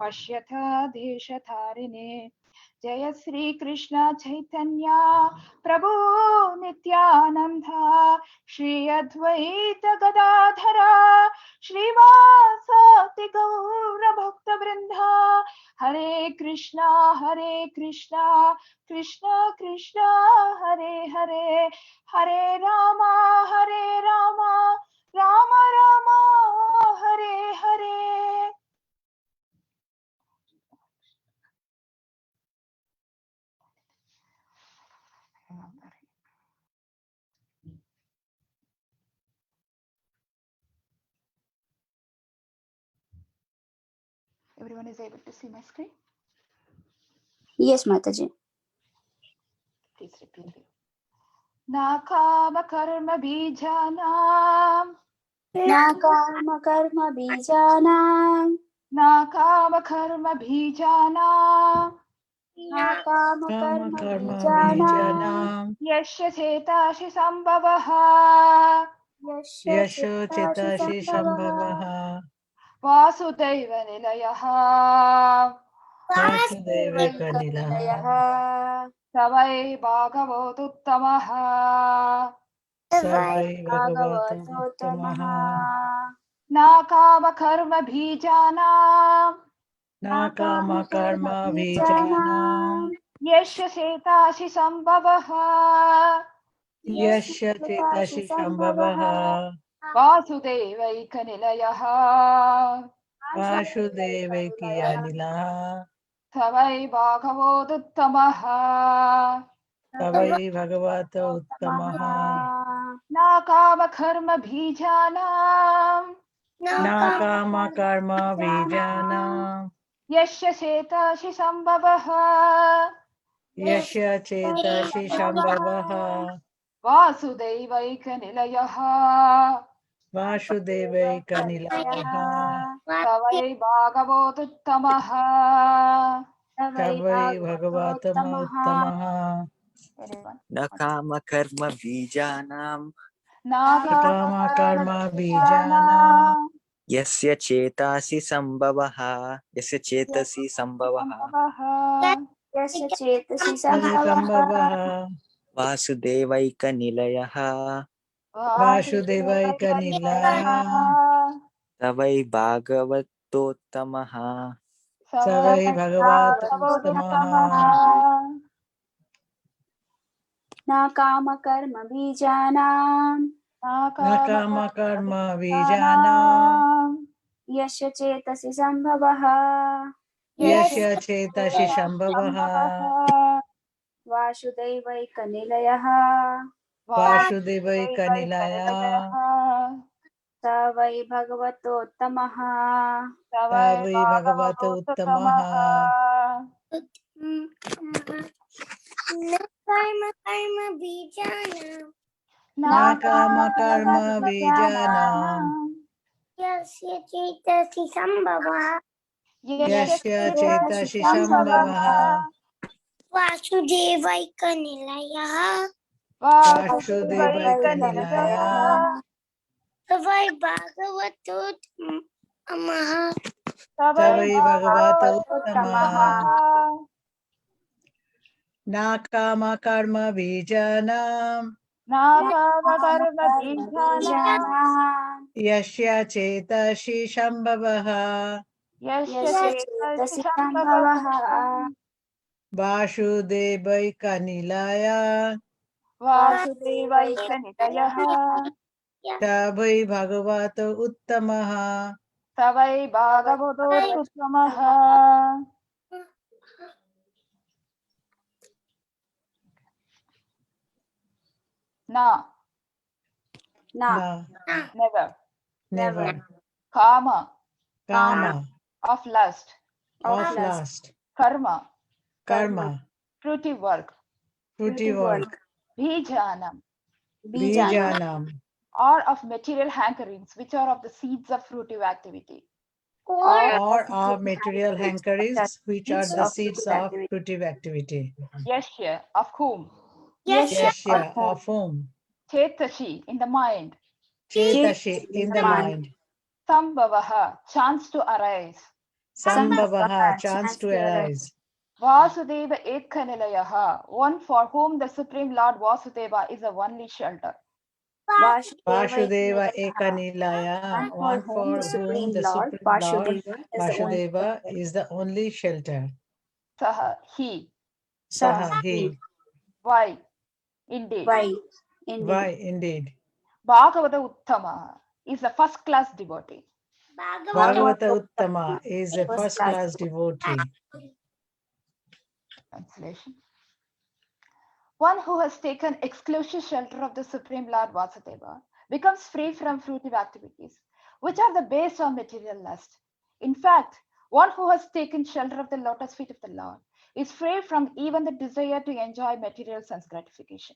पश्यथा देशधारिणे जय श्री कृष्ण चैतन्य प्रभु नित्यानंद श्री अद्वैत गदाधरा श्रीवासादि गौर भक्त वृंदा हरे Krishna Krishna Krishna Hare Hare Hare Rama Ram Ram Hare Hare. Everyone is able to see my screen? Yes, Mataji. Please repeat it. Nakama karma bijanam. Nakama karma bijanam. Nakama karma bijanam. Nakama karma bijanam. Yasya chetashi sambhavaha. Yasya chetashi sambhavaha. Vasudaiva nilayaha. Vasudeva nilayaha. Savai bhagavotuttamaha. Savai bhagavatottamaha. Nakama karma bijanam. Nakama karma bijanam. Yasya chetashi sambhavaha. Yasya chetashi sambhavaha. Vasudevaika nilayaha. Vasudevaikiya nilaha. Savai bhagavotuttamaha. Savai bhagavata uttamaha. Nakama karma bijanam. Nakama karma bijanam. Yasya chetashi sambhavaha. Yasya chetashi sambhavaha. Vasudevaika nilayaha. Vasudevaika nilayaha. Savai bhagavotuttamaha. Savai bhagavatama uttamaha. Nakama karma bijanam. Nakama karma bijanam. Yasya chetasi sambhavaha. Yasya chetasi sambhavaha. Yasya chetasi sambhavaha. Vasudevaika nilayaha. Vasudevaika nilayaha. Savai bhagavatottamaha. Savai bhagavatottamaha. Nakama karma bijanam. Nakama karma bijanam. Yasya chetasi sambhavaha. Yasya chetasi sambhavaha. Vasudevaika nilayaha. Vasudevaika nilayaha. Savai bhagavatottamaha. Savai bhagavatottamaha. Nakama karma bijanam. Nakama karma bijanam. Yasya chetasi sambhavaha. Yasya chetasi sambhavaha. Vasudevaika nilayaha. Vasudevaika nilayaha. Savai bhagavatottamaha. Savai bhagavatottamaha. Nakama karma bijanam. Nakama karma bijanam. Yasya chetasi sambhavaha. Yasya chetasi sambhavaha. Vasudevaika nilaya. Vasudevaika nilayaha. Savai bhagavato uttamaha. Savai bhagavotuttamaha. Na. Never. Kama. Of lust. Karma. Fruitive work. Bijanam. Or of material hankerings, which are of the seeds of fruitive activity. Or of material hankerings, which are the seeds of fruitive activity. Yashya, of whom? Yasya, of whom? Chetashi, in the mind. Chetashi, in the mind. Sambhavaha, chance to arise. Sambhavaha, chance to arise. Vasudeva Ekanilayaha, one for whom the Supreme Lord Vasudeva is the only shelter. Vasudeva Ekanilaya, one for whom the Supreme Lord Vasudeva is the only shelter. Saha, he. Saha, he. Why? Indeed. Why, indeed. Bhagavata Uttama is a first class devotee. Bhagavata Uttama is a first-class devotee. Translation. One who has taken exclusive shelter of the Supreme Lord Vasudeva becomes free from fruitive activities, which are the base of material lust. In fact, one who has taken shelter of the lotus feet of the Lord is free from even the desire to enjoy material sense gratification.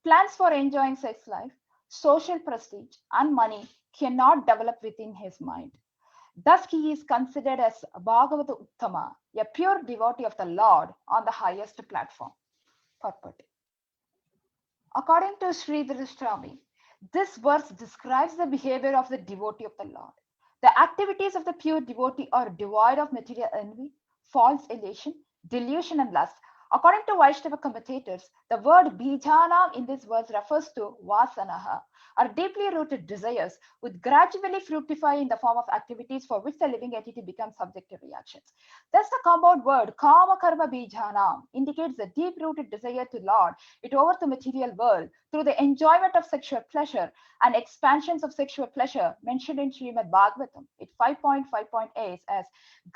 Plans for enjoying sex life, social prestige, and money cannot develop within his mind. Thus, he is considered as Bhagavata Uttama, a pure devotee of the Lord on the highest platform. Purport. According to Sri Dhrishtrami, this verse describes the behavior of the devotee of the Lord. The activities of the pure devotee are devoid of material envy, false elation, delusion, and lust. According to Vaishnava commentators, the word Bijanam in this verse refers to Vasanaha, or deeply rooted desires, which gradually fructify in the form of activities for which the living entity becomes subject to reactions. Thus, the compound word Kama Karma Bijanam indicates the deep-rooted desire to lord it over the material world through the enjoyment of sexual pleasure and expansions of sexual pleasure mentioned in Srimad Bhagavatam, it 5.5.8 as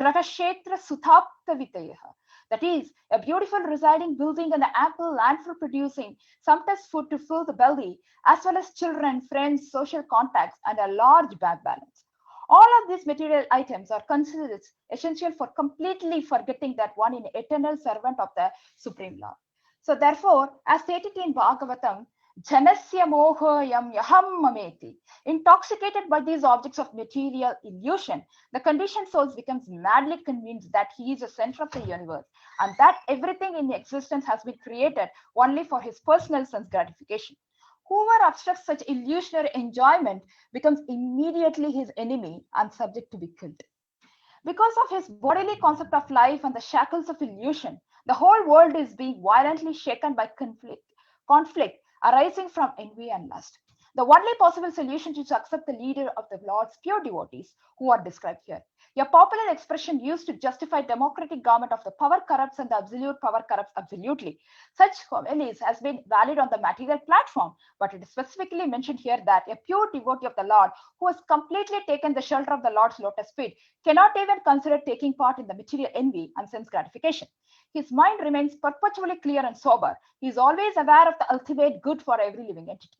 Gratashetra Suthapta Vitayaha. That is, a beautiful residing building and the ample land for producing sumptuous food to fill the belly, as well as children, friends, social contacts, and a large bank balance. All of these material items are considered essential for completely forgetting that one is eternal servant of the Supreme Lord. So therefore, as stated in Bhagavatam, Janasya mohoyam yaham mameti. Intoxicated by these objects of material illusion, the conditioned soul becomes madly convinced that he is the center of the universe and that everything in existence has been created only for his personal sense gratification. Whoever obstructs such illusionary enjoyment becomes immediately his enemy and subject to be killed. Because of his bodily concept of life and the shackles of illusion, the whole world is being violently shaken by conflict arising from envy and lust. The only possible solution is to accept the leader of the Lord's pure devotees, who are described here. A popular expression used to justify democratic government of the power corrupts and the absolute power corrupts absolutely. Such homilies has been valid on the material platform, but it is specifically mentioned here that a pure devotee of the Lord who has completely taken the shelter of the Lord's lotus feet cannot even consider taking part in the material envy and sense gratification. His mind remains perpetually clear and sober. He is always aware of the ultimate good for every living entity.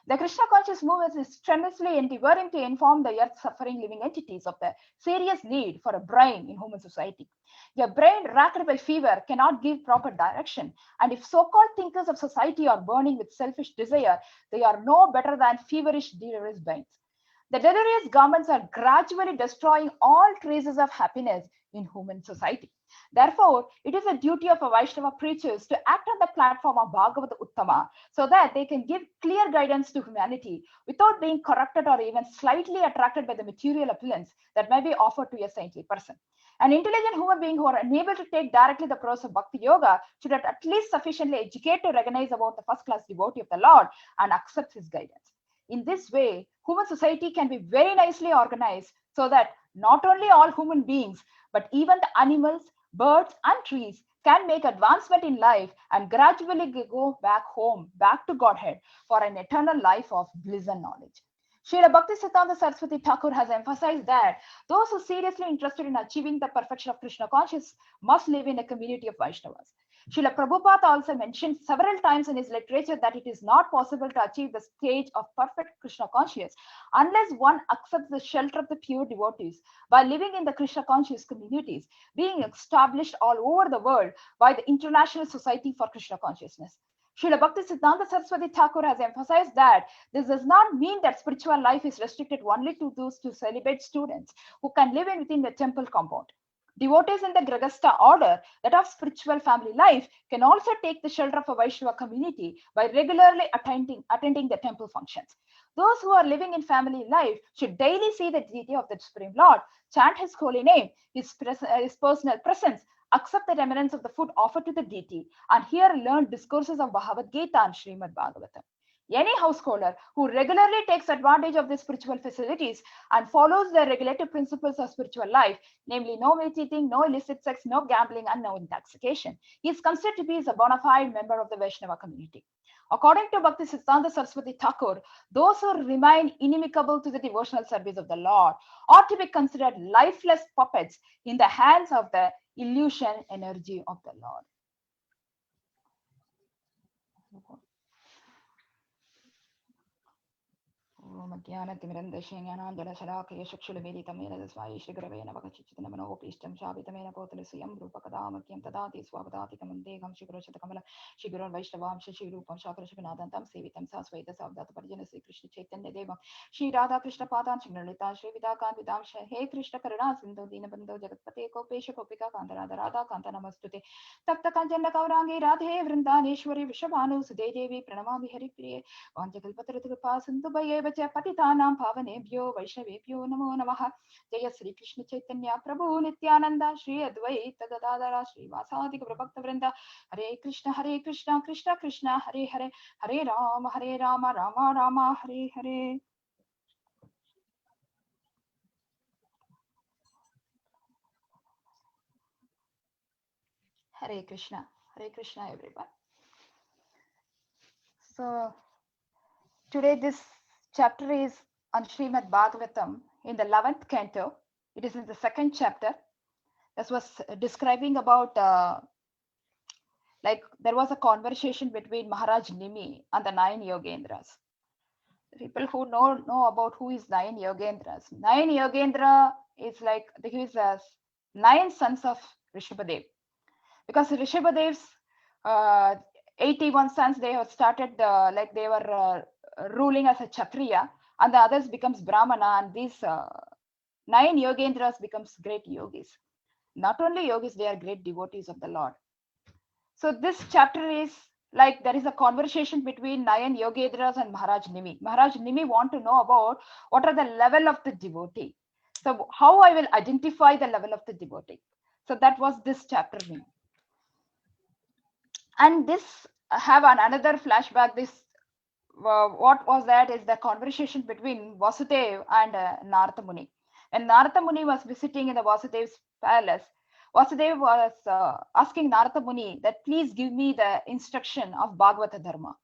The Krishna conscious movement is strenuously endeavoring to inform the earth suffering living entities of the serious need for a brain in human society. A brain racked by fever cannot give proper direction, and if so-called thinkers of society are burning with selfish desire, they are no better than feverish, delirious brains. The delirious governments are gradually destroying all traces of happiness in human society. Therefore, it is a duty of a Vaishnava preachers to act on the platform of Bhagavata Uttama so that they can give clear guidance to humanity without being corrupted or even slightly attracted by the material appearance that may be offered to a saintly person. An intelligent human being who are unable to take directly the process of Bhakti Yoga should at least sufficiently educate to recognize about the first-class devotee of the Lord and accept his guidance. In this way, human society can be very nicely organized so that not only all human beings, but even the animals, birds, and trees can make advancement in life and gradually go back home, back to Godhead for an eternal life of bliss and knowledge. Srila Bhaktisiddhanta Saraswati Thakur has emphasized that those who seriously interested in achieving the perfection of Krishna consciousness must live in a community of Vaishnavas. Srila Prabhupada also mentioned several times in his literature that it is not possible to achieve the stage of perfect Krishna consciousness unless one accepts the shelter of the pure devotees by living in the Krishna conscious communities being established all over the world by the International Society for Krishna Consciousness. Srila Bhaktisiddhanta Saraswati Thakur has emphasized that this does not mean that spiritual life is restricted only to those to celibate students who can live within the temple compound. Devotees in the Grahastha order, that of spiritual family life, can also take the shelter of a Vaishnava community by regularly attending the temple functions. Those who are living in family life should daily see the deity of the Supreme Lord, chant his holy name, his personal presence, accept the remnants of the food offered to the deity, and here learn discourses of Bhagavad Gita and Srimad Bhagavatam. Any householder who regularly takes advantage of the spiritual facilities and follows the regulative principles of spiritual life, namely no meat eating, no illicit sex, no gambling, and no intoxication, he is considered to be a bona fide member of the Vaishnava community. According to Bhakti Siddhanta Saraswati Thakur, those who remain inimical to the devotional service of the Lord ought to be considered lifeless puppets in the hands of the illusion energy of the Lord. Shri Radha Krishna Padan Chinalita Shri Vidakan Vidamsha He Krishna Karuna Sindhu Dinabandho Jagatpate Kopesha Kopika Kandarada Radha Kanta Namastute Tapta Kanjana Kaurangi Radhe Vrindaneshwari Vishabhanu Sude Devi Pranamami Hari Priye Vanjakalpataratupa Sindhu Bhayevacha Patitanam Pavanebhyo Vaishnavebhyo Namo Namaha Jaya Sri Krishna Chaitanya Prabhu Nityananda Shri Advaita Gadadara Shri Vasadi Prabhakta Vrinda Hare Krishna Krishna Krishna Hare Hare Hare Rama Rama Rama Hare Hare. Hare Krishna everyone. So today this chapter is on Srimad Bhagavatam in the 11th canto. It is in the second chapter. This was describing about like there was a conversation between Maharaj Nimi and the 9 Yogendras. People who know about who is 9 Yogendras. 9 Yogendra is like he is 9 sons of Rishabhadev. Because Rishabhadev's 81 sons, they have started like they were ruling as a Kshatriya, and the others becomes Brahmana, and these 9 Yogendras becomes great yogis. Not only yogis, they are great devotees of the Lord. So this chapter is like there is a conversation between 9 Yogendras and Maharaj Nimi. Maharaj Nimi want to know about what are the level of the devotee. So how I will identify the level of the devotee. So that was this chapter name. And this have another flashback. This what was that is the conversation between Vasudev and Narada Muni. When Narada Muni was visiting in the Vasudev's palace, Vasudev was asking Narada Muni that please give me the instruction of Bhagavata Dharma.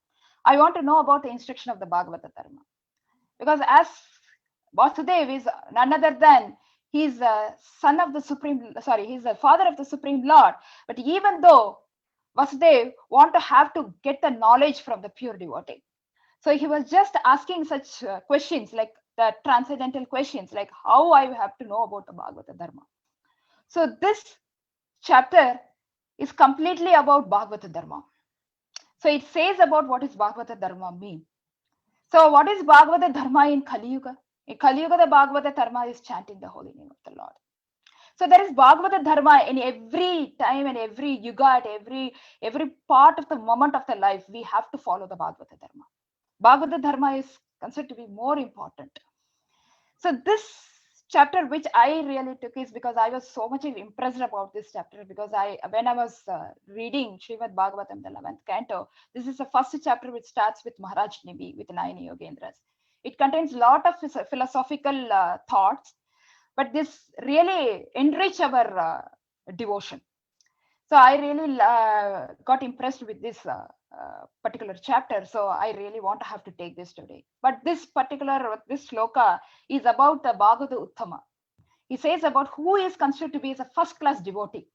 I want to know about the instruction of the Bhagavata Dharma. Because as Vasudev is none other than he's the son of the Supreme, he's the father of the Supreme Lord. But even though Vasudev want to have to get the knowledge from the pure devotee. So he was just asking such questions like the transcendental questions, like how I have to know about the Bhagavata Dharma. So this chapter is completely about Bhagavata Dharma. So it says about what is Bhagavata Dharma mean. So what is Bhagavata Dharma in Kali Yuga? In Kali Yuga, the Bhagavata Dharma is chanting the holy name of the Lord. So there is Bhagavata Dharma in every time and every yuga, at every part of the moment of the life, we have to follow the Bhagavata Dharma. Bhagavata Dharma is considered to be more important. So this chapter, which I really took, is because I was so much impressed about this chapter, because when I was reading Srimad Bhagavatam, the 11th canto, this is the first chapter which starts with Maharaj Nimi, with 9 Yogendras. It contains a lot of philosophical thoughts, but this really enrich our devotion. So I really got impressed with this particular chapter. So I really want to have to take this today. But this sloka is about the Bhagavata Uttama. He says about who is considered to be as a first-class devotee.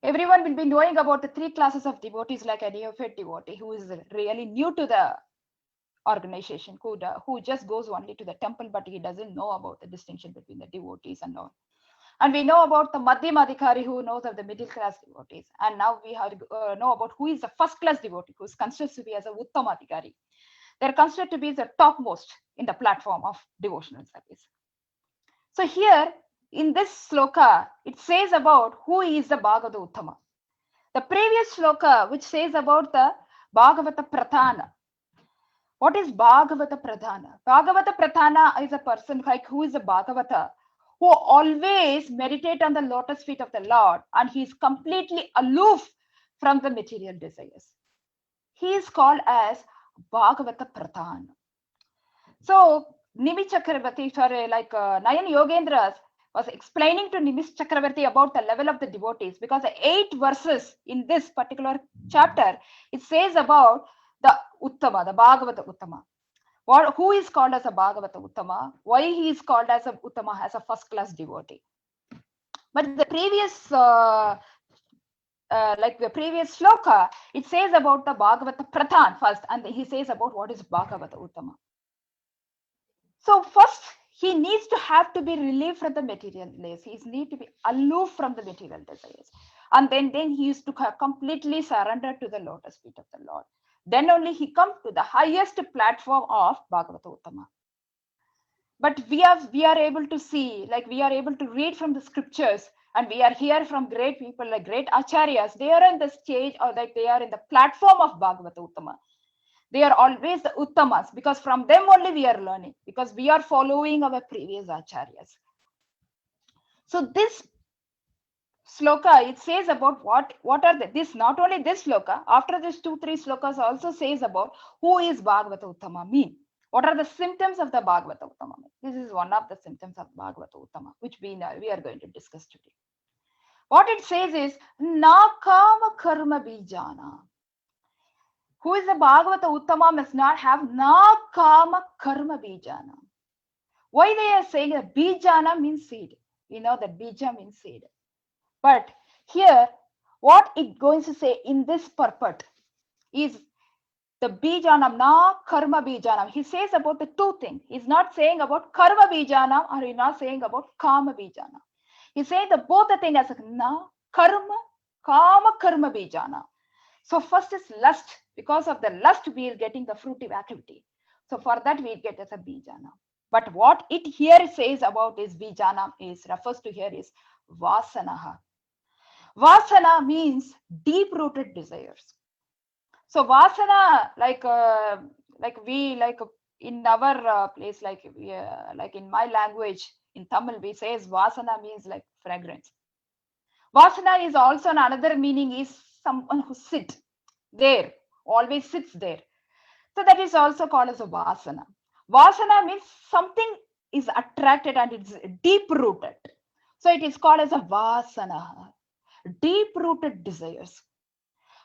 Everyone will be knowing about the 3 classes of devotees, like a neophyte devotee who is really new to the organization, who just goes only to the temple, but he doesn't know about the distinction between the devotees and all. And we know about the Madhyama Adhikari, who knows of the middle class devotees. And now we have know about who is the first class devotee, who is considered to be as a Uttama Adhikari. They're considered to be the topmost in the platform of devotional service. So here in this sloka, it says about who is the Bhagavata Uttama. The previous sloka, which says about the Bhagavata Pratana, What is Bhagavata Pradhana? Bhagavata Pradhana is a person like who is a Bhagavata, who always meditate on the lotus feet of the Lord, and he is completely aloof from the material desires. He is called as Bhagavata Pradhana. So Nimish Chakravarti, Nayan Yogendras was explaining to Nimish Chakravarti about the level of the devotees, because the 8 verses in this particular chapter, it says about the Uttama, the Bhagavata Uttama. Who is called as a Bhagavata Uttama? Why he is called as a Uttama, as a first class devotee? But the previous the previous sloka, it says about the Bhagavata Pradhan first, and he says about what is Bhagavata Uttama. So first, he needs to have to be relieved from the material desires. He needs to be aloof from the material desires. And then he used to completely surrender to the lotus feet of the Lord. Then only he comes to the highest platform of Bhagavata Uttama. But we are able to see, like we are able to read from the scriptures, and we are hear from great people like great acharyas. They are on the stage, or like they are in the platform of Bhagavata Uttama. They are always the Uttamas, because from them only we are learning, because we are following our previous acharyas. So this sloka, it says about what are this, not only this sloka, after this 2-3 slokas also says about who is Bhagavata Uttama mean. What are the symptoms of the Bhagavata Uttama? This is one of the symptoms of Bhagavata Uttama, which we are going to discuss today. What it says is, na kama karma bijana. Who is the Bhagavata Uttama must not have na kama karma bijana. Why they are saying that bijana means seed? We know that bija means seed. But here, what it going to say in this purport is the bijanam, na karma bijanam. He says about the 2 things. He's not saying about karma bijanam, or he's not saying about kama bijanam. He's saying the both the things as na karma, kama karma bijana. So first is lust. Because of the lust, we are getting the fruitive activity. So for that, we get as a bijana. But what it here says about is bijana is refers to here is vasanaha. Vasana means deep-rooted desires. So vasana, like in our place, like in my language, in Tamil, we say vasana means like fragrance. Vasana is also another meaning is someone who sits there, always sits there. So that is also called as a vasana. Vasana means something is attracted and it's deep-rooted. So it is called as a vasana, deep-rooted desires.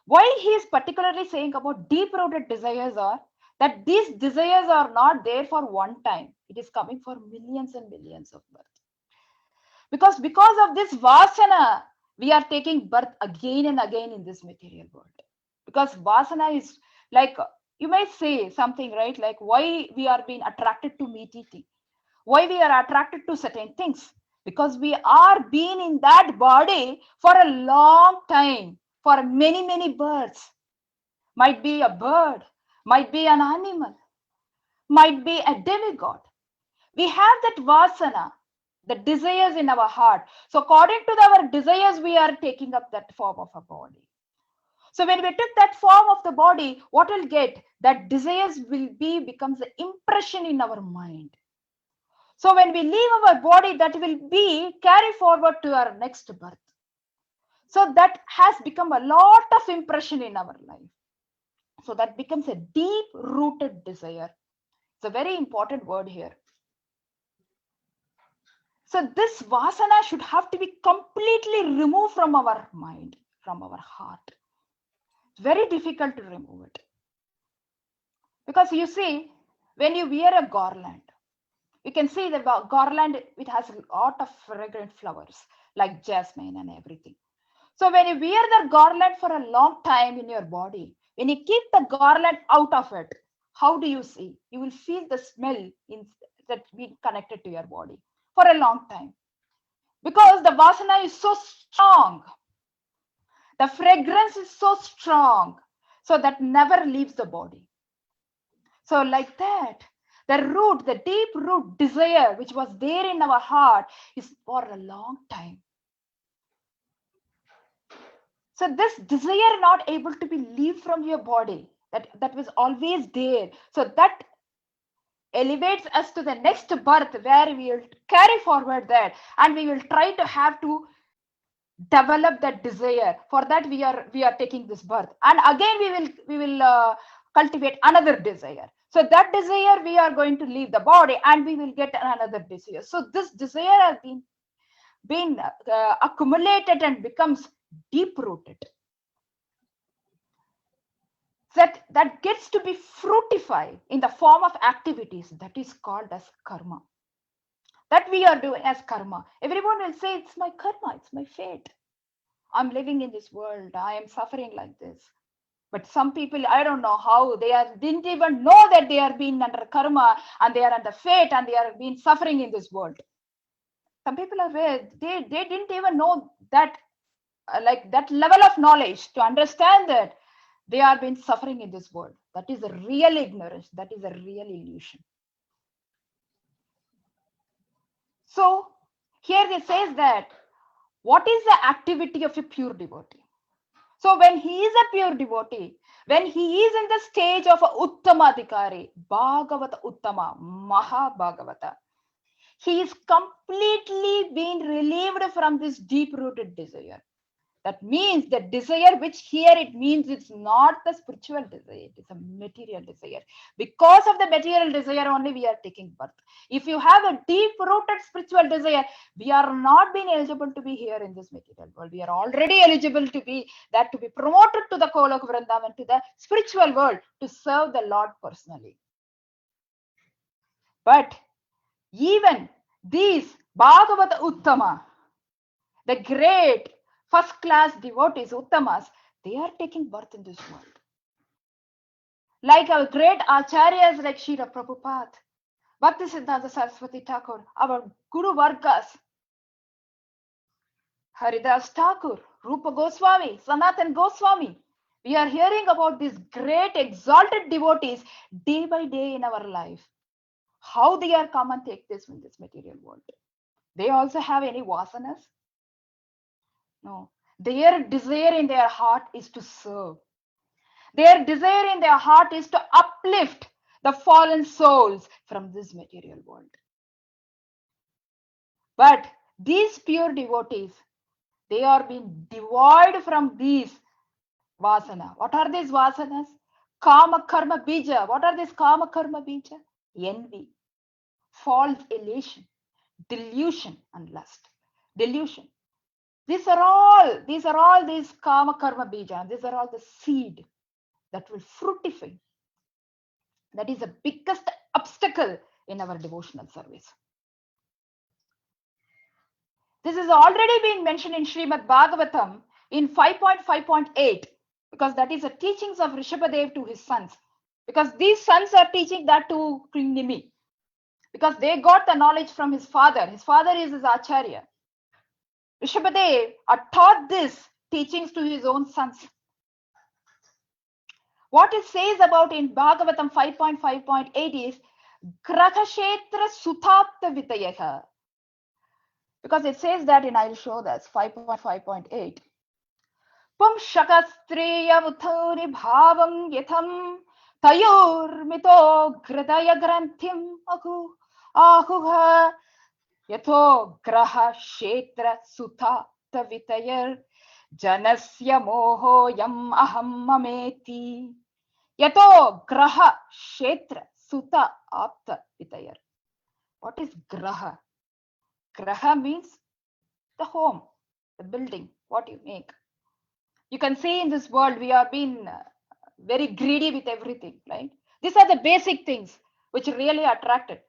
Why he is particularly saying about deep-rooted desires are that these desires are not there for one time. It is coming for millions and millions of births. Because of this vasana, we are taking birth again and again in this material world. Because vasana is like, you may say something, right? Like why we are being attracted to meat eating. Why we are attracted to certain things. Because we are being in that body for a long time. For many, many births. Might be a bird, might be an animal, might be a demigod. We have that vasana, the desires in our heart. So according to our desires, we are taking up that form of a body. So when we took that form of the body, what we'll get? That desires becomes an impression in our mind. So when we leave our body, that will be carried forward to our next birth. So that has become a lot of impression in our life. So that becomes a deep-rooted desire. It's a very important word here. So this vasana should have to be completely removed from our mind, from our heart. It's very difficult to remove it. Because you see, when you wear a garland, you can see the garland, it has a lot of fragrant flowers, like jasmine and everything. So when you wear the garland for a long time in your body, when you keep the garland out of it, how do you see? You will feel the smell that being connected to your body for a long time. Because the vasana is so strong. The fragrance is so strong. So that never leaves the body. So like that, the root, the deep root desire, which was there in our heart, is for a long time. So this desire not able to be leave from your body. that was always there. So that elevates us to the next birth, where we will carry forward that, and we will try to have to develop that desire. For that we are taking this birth, and again we will cultivate another desire. So that desire, we are going to leave the body and we will get another desire. So this desire has been accumulated and becomes deep rooted, that gets to be fruitified in the form of activities that is called as karma, that we are doing as karma. Everyone will say, it's my karma, it's my fate, I'm living in this world, I am suffering like this. But some people, I don't know how, didn't even know that they are being under karma and they are under fate and they are being suffering in this world. Some people are where they didn't even know that, like that level of knowledge to understand that they are being suffering in this world. That is a real ignorance. That is a real illusion. So here it says that what is the activity of a pure devotee? So when he is a pure devotee, when he is in the stage of a Uttama Adhikari, Bhagavata Uttama, Maha Bhagavata, he is completely being relieved from this deep-rooted desire. That means the desire, which here it means it's not the spiritual desire, it is a material desire. Because of the material desire only we are taking birth. If you have a deep-rooted spiritual desire, we are not being eligible to be here in this material world. We are already eligible to be promoted to the Golok Vrindavan, to the spiritual world, to serve the Lord personally. But even these Bhagavata Uttama, the great first-class devotees, Uttamas, they are taking birth in this world. Like our great acharyas like Srila Prabhupada, Bhaktisiddhanta Saraswati Thakur, our Guru Vargas, Haridas Thakur, Rupa Goswami, Sanatan Goswami. We are hearing about these great exalted devotees day by day in our life. How they are come and take this in this material world. They also have any vasanas? No. Their desire in their heart is to serve. Their desire in their heart is to uplift the fallen souls from this material world. But these pure devotees, they are being devoid from these vasana. What are these vasanas? Kama karma bija. What are these kama karma bija? Envy, false elation, delusion, and lust. Delusion. These are all these kama karma bija. These are all the seed that will fructify. That is the biggest obstacle in our devotional service. This is already been mentioned in Srimad Bhagavatam in 5.5.8, because that is the teachings of Rishabhadev to his sons. Because these sons are teaching that to Nimi, because they got the knowledge from his father. His father is his acharya. Rishabhadev taught these teachings to his own sons. What it says about in Bhagavatam 5.5.8 is Grathashetra Sutapta Vitayaha. Because it says that in, I'll show that 5.5.8. Pum Shakastreya Uthori Bhavam Yatham Tayor Mito Gradaya Granthim Ahuha Yato Graha Shetra Sutapta Vitayar Janasya Moho Yam Aham Mameti Yato Graha Shetra Suta Apta Vitayar. What is Graha? Graha means the home, the building, what you make. You can see in this world we are being very greedy with everything, right? These are the basic things which really attracted.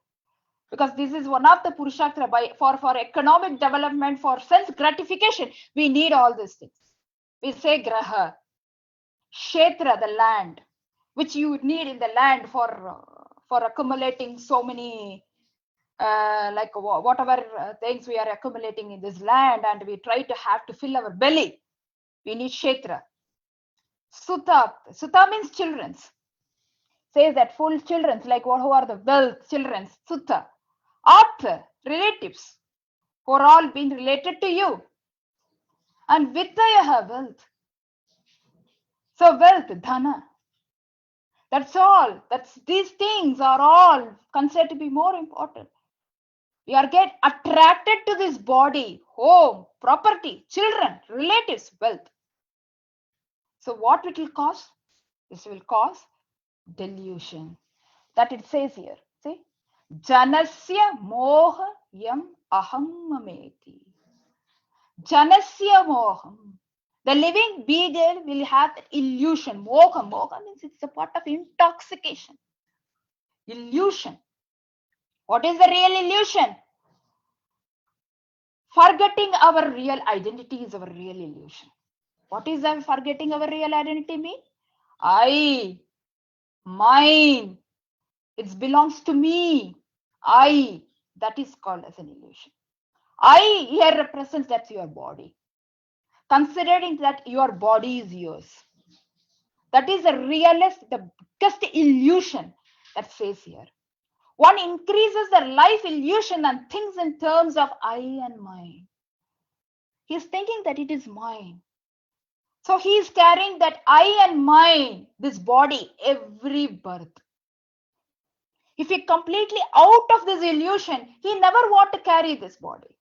Because this is one of the Purushastra for economic development, for sense gratification, we need all these things. We say Graha, Kshetra, the land, which you need in the land for accumulating so many like whatever things we are accumulating in this land, and we try to have to fill our belly. We need Kshetra. Sutta means children's. Says that full children's, like who are the wealth children's. Sutta. Apta, relatives, who are all being related to you. And Vitayaha, wealth. So wealth, dhana. That's all. These things are all considered to be more important. We are get attracted to this body, home, property, children, relatives, wealth. So what it will cause? This will cause delusion. That it says here. See? Janasya moha yam aham mameti. Janasya moham. The living being will have illusion. Moha. Moha means it's a part of intoxication. Illusion. What is the real illusion? Forgetting our real identity is our real illusion. What is that forgetting our real identity mean? I, mine, it belongs to me. I, that is called as an illusion. I here represents that's your body. Considering that your body is yours. That is the realest, the biggest illusion that says here. One increases the life illusion and thinks in terms of I and mine. He is thinking that it is mine. So he is carrying that I and mine, this body, every birth. If he completely out of this illusion, he never want to carry this body.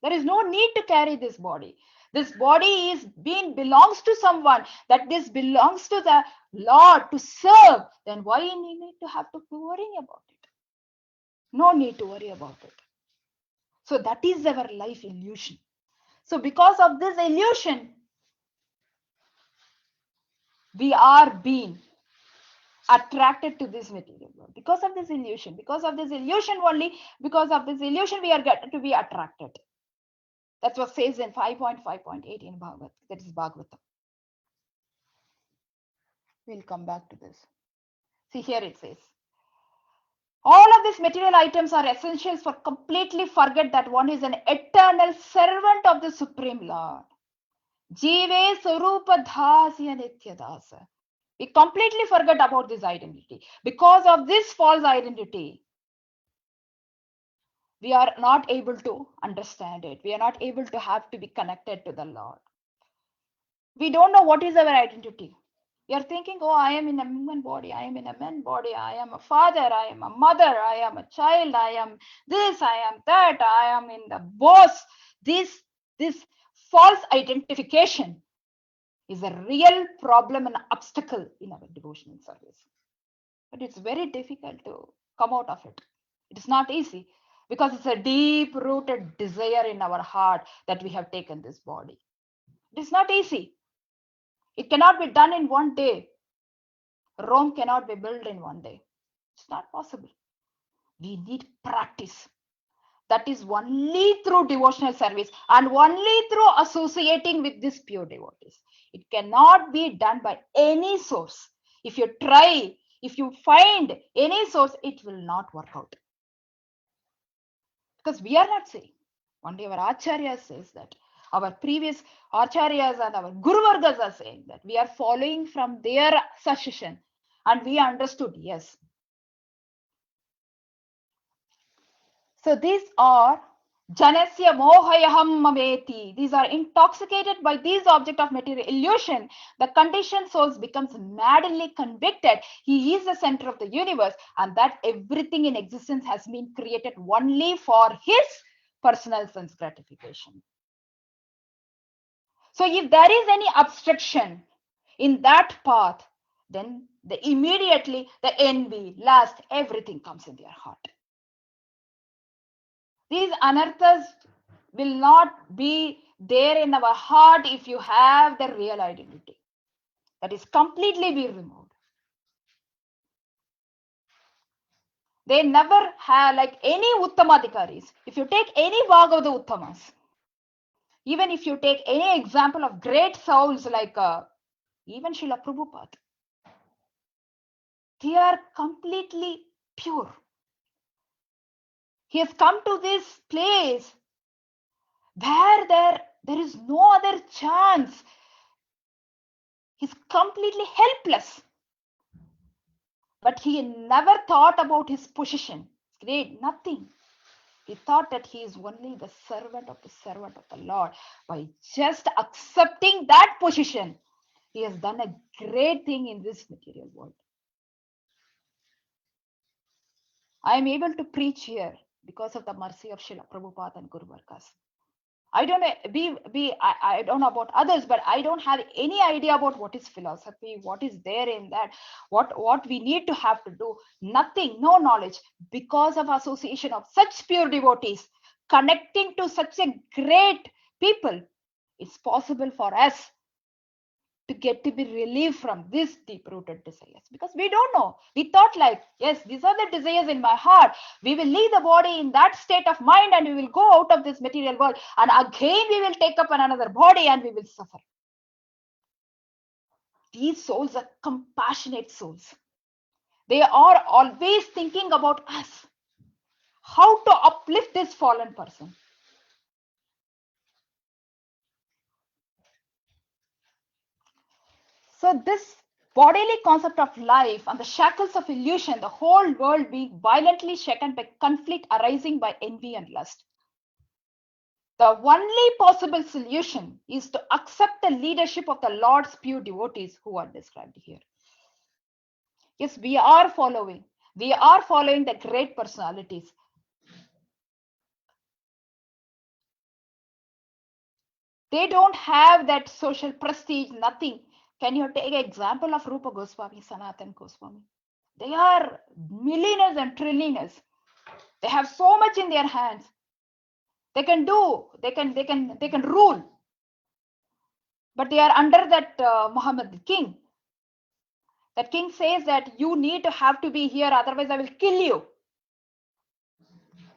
There is no need to carry this body. This body is belongs to someone, that this belongs to the Lord to serve. Then why you need to have to worry about it? No need to worry about it. So that is our life illusion. So because of this illusion, we are being attracted to this material world. Because of this illusion. Because of this illusion only, because of this illusion we are getting to be attracted. That's what says in 5.5.8 in Bhagavad. That is Bhagavatam. We'll come back to this. See, here it says, all of these material items are essentials for completely forget that one is an eternal servant of the Supreme Lord. Jive Sarupa Dhasya Nityadasa. We completely forget about this identity. Because of this false identity, we are not able to understand it. We are not able to have to be connected to the Lord. We don't know what is our identity. We are thinking, oh, I am in a woman body, I am in a man body, I am a father, I am a mother, I am a child, I am this, I am that, I am in the boss. This false identification is a real problem and obstacle in our devotional service. But it's very difficult to come out of it. It is not easy because it's a deep-rooted desire in our heart that we have taken this body. It is not easy. It cannot be done in one day. Rome cannot be built in one day. It's not possible. We need practice. That is only through devotional service and only through associating with these pure devotees. It cannot be done by any source. If you try, if you find any source, it will not work out. Because we are not saying. One day our Acharya says that. Our previous Acharyas and our Guru Vargas are saying that. We are following from their suggestion. And we understood, yes. So these are Janasya Mohayaham Mameti. These are intoxicated by these objects of material illusion. The conditioned soul becomes madly convicted. He is the center of the universe and that everything in existence has been created only for his personal sense gratification. So if there is any obstruction in that path, then immediately the envy, lust, everything comes in their heart. These anarthas will not be there in our heart if you have the real identity. That is completely be removed. They never have, like any Uttamadikaris. If you take any Bhagavata Uttamas, even if you take any example of great souls like even Srila Prabhupada, they are completely pure. He has come to this place where there is no other chance. He's completely helpless. But he never thought about his position. Great, nothing. He thought that he is only the servant of the Lord. By just accepting that position, he has done a great thing in this material world. I am able to preach here because of the mercy of Srila Prabhupada and Guru Vargas. I don't know, I don't know about others, but I don't have any idea about what is philosophy, what is there in that, what we need to have to do. Nothing, no knowledge. Because of association of such pure devotees, connecting to such a great people, it's possible for us to get to be relieved from these deep-rooted desires. Because we don't know. We thought like, yes, these are the desires in my heart. We will leave the body in that state of mind and we will go out of this material world. And again, we will take up another body and we will suffer. These souls are compassionate souls. They are always thinking about us. How to uplift this fallen person. So this bodily concept of life and the shackles of illusion, the whole world being violently shaken by conflict arising by envy and lust. The only possible solution is to accept the leadership of the Lord's pure devotees who are described here. Yes, we are following the great personalities. They don't have that social prestige, nothing. Can you take an example of Rupa Goswami, Sanatan Goswami? They are millionaires and trillionaires. They have so much in their hands. They can rule. But they are under that Muhammad king. That king says that you need to have to be here, otherwise I will kill you.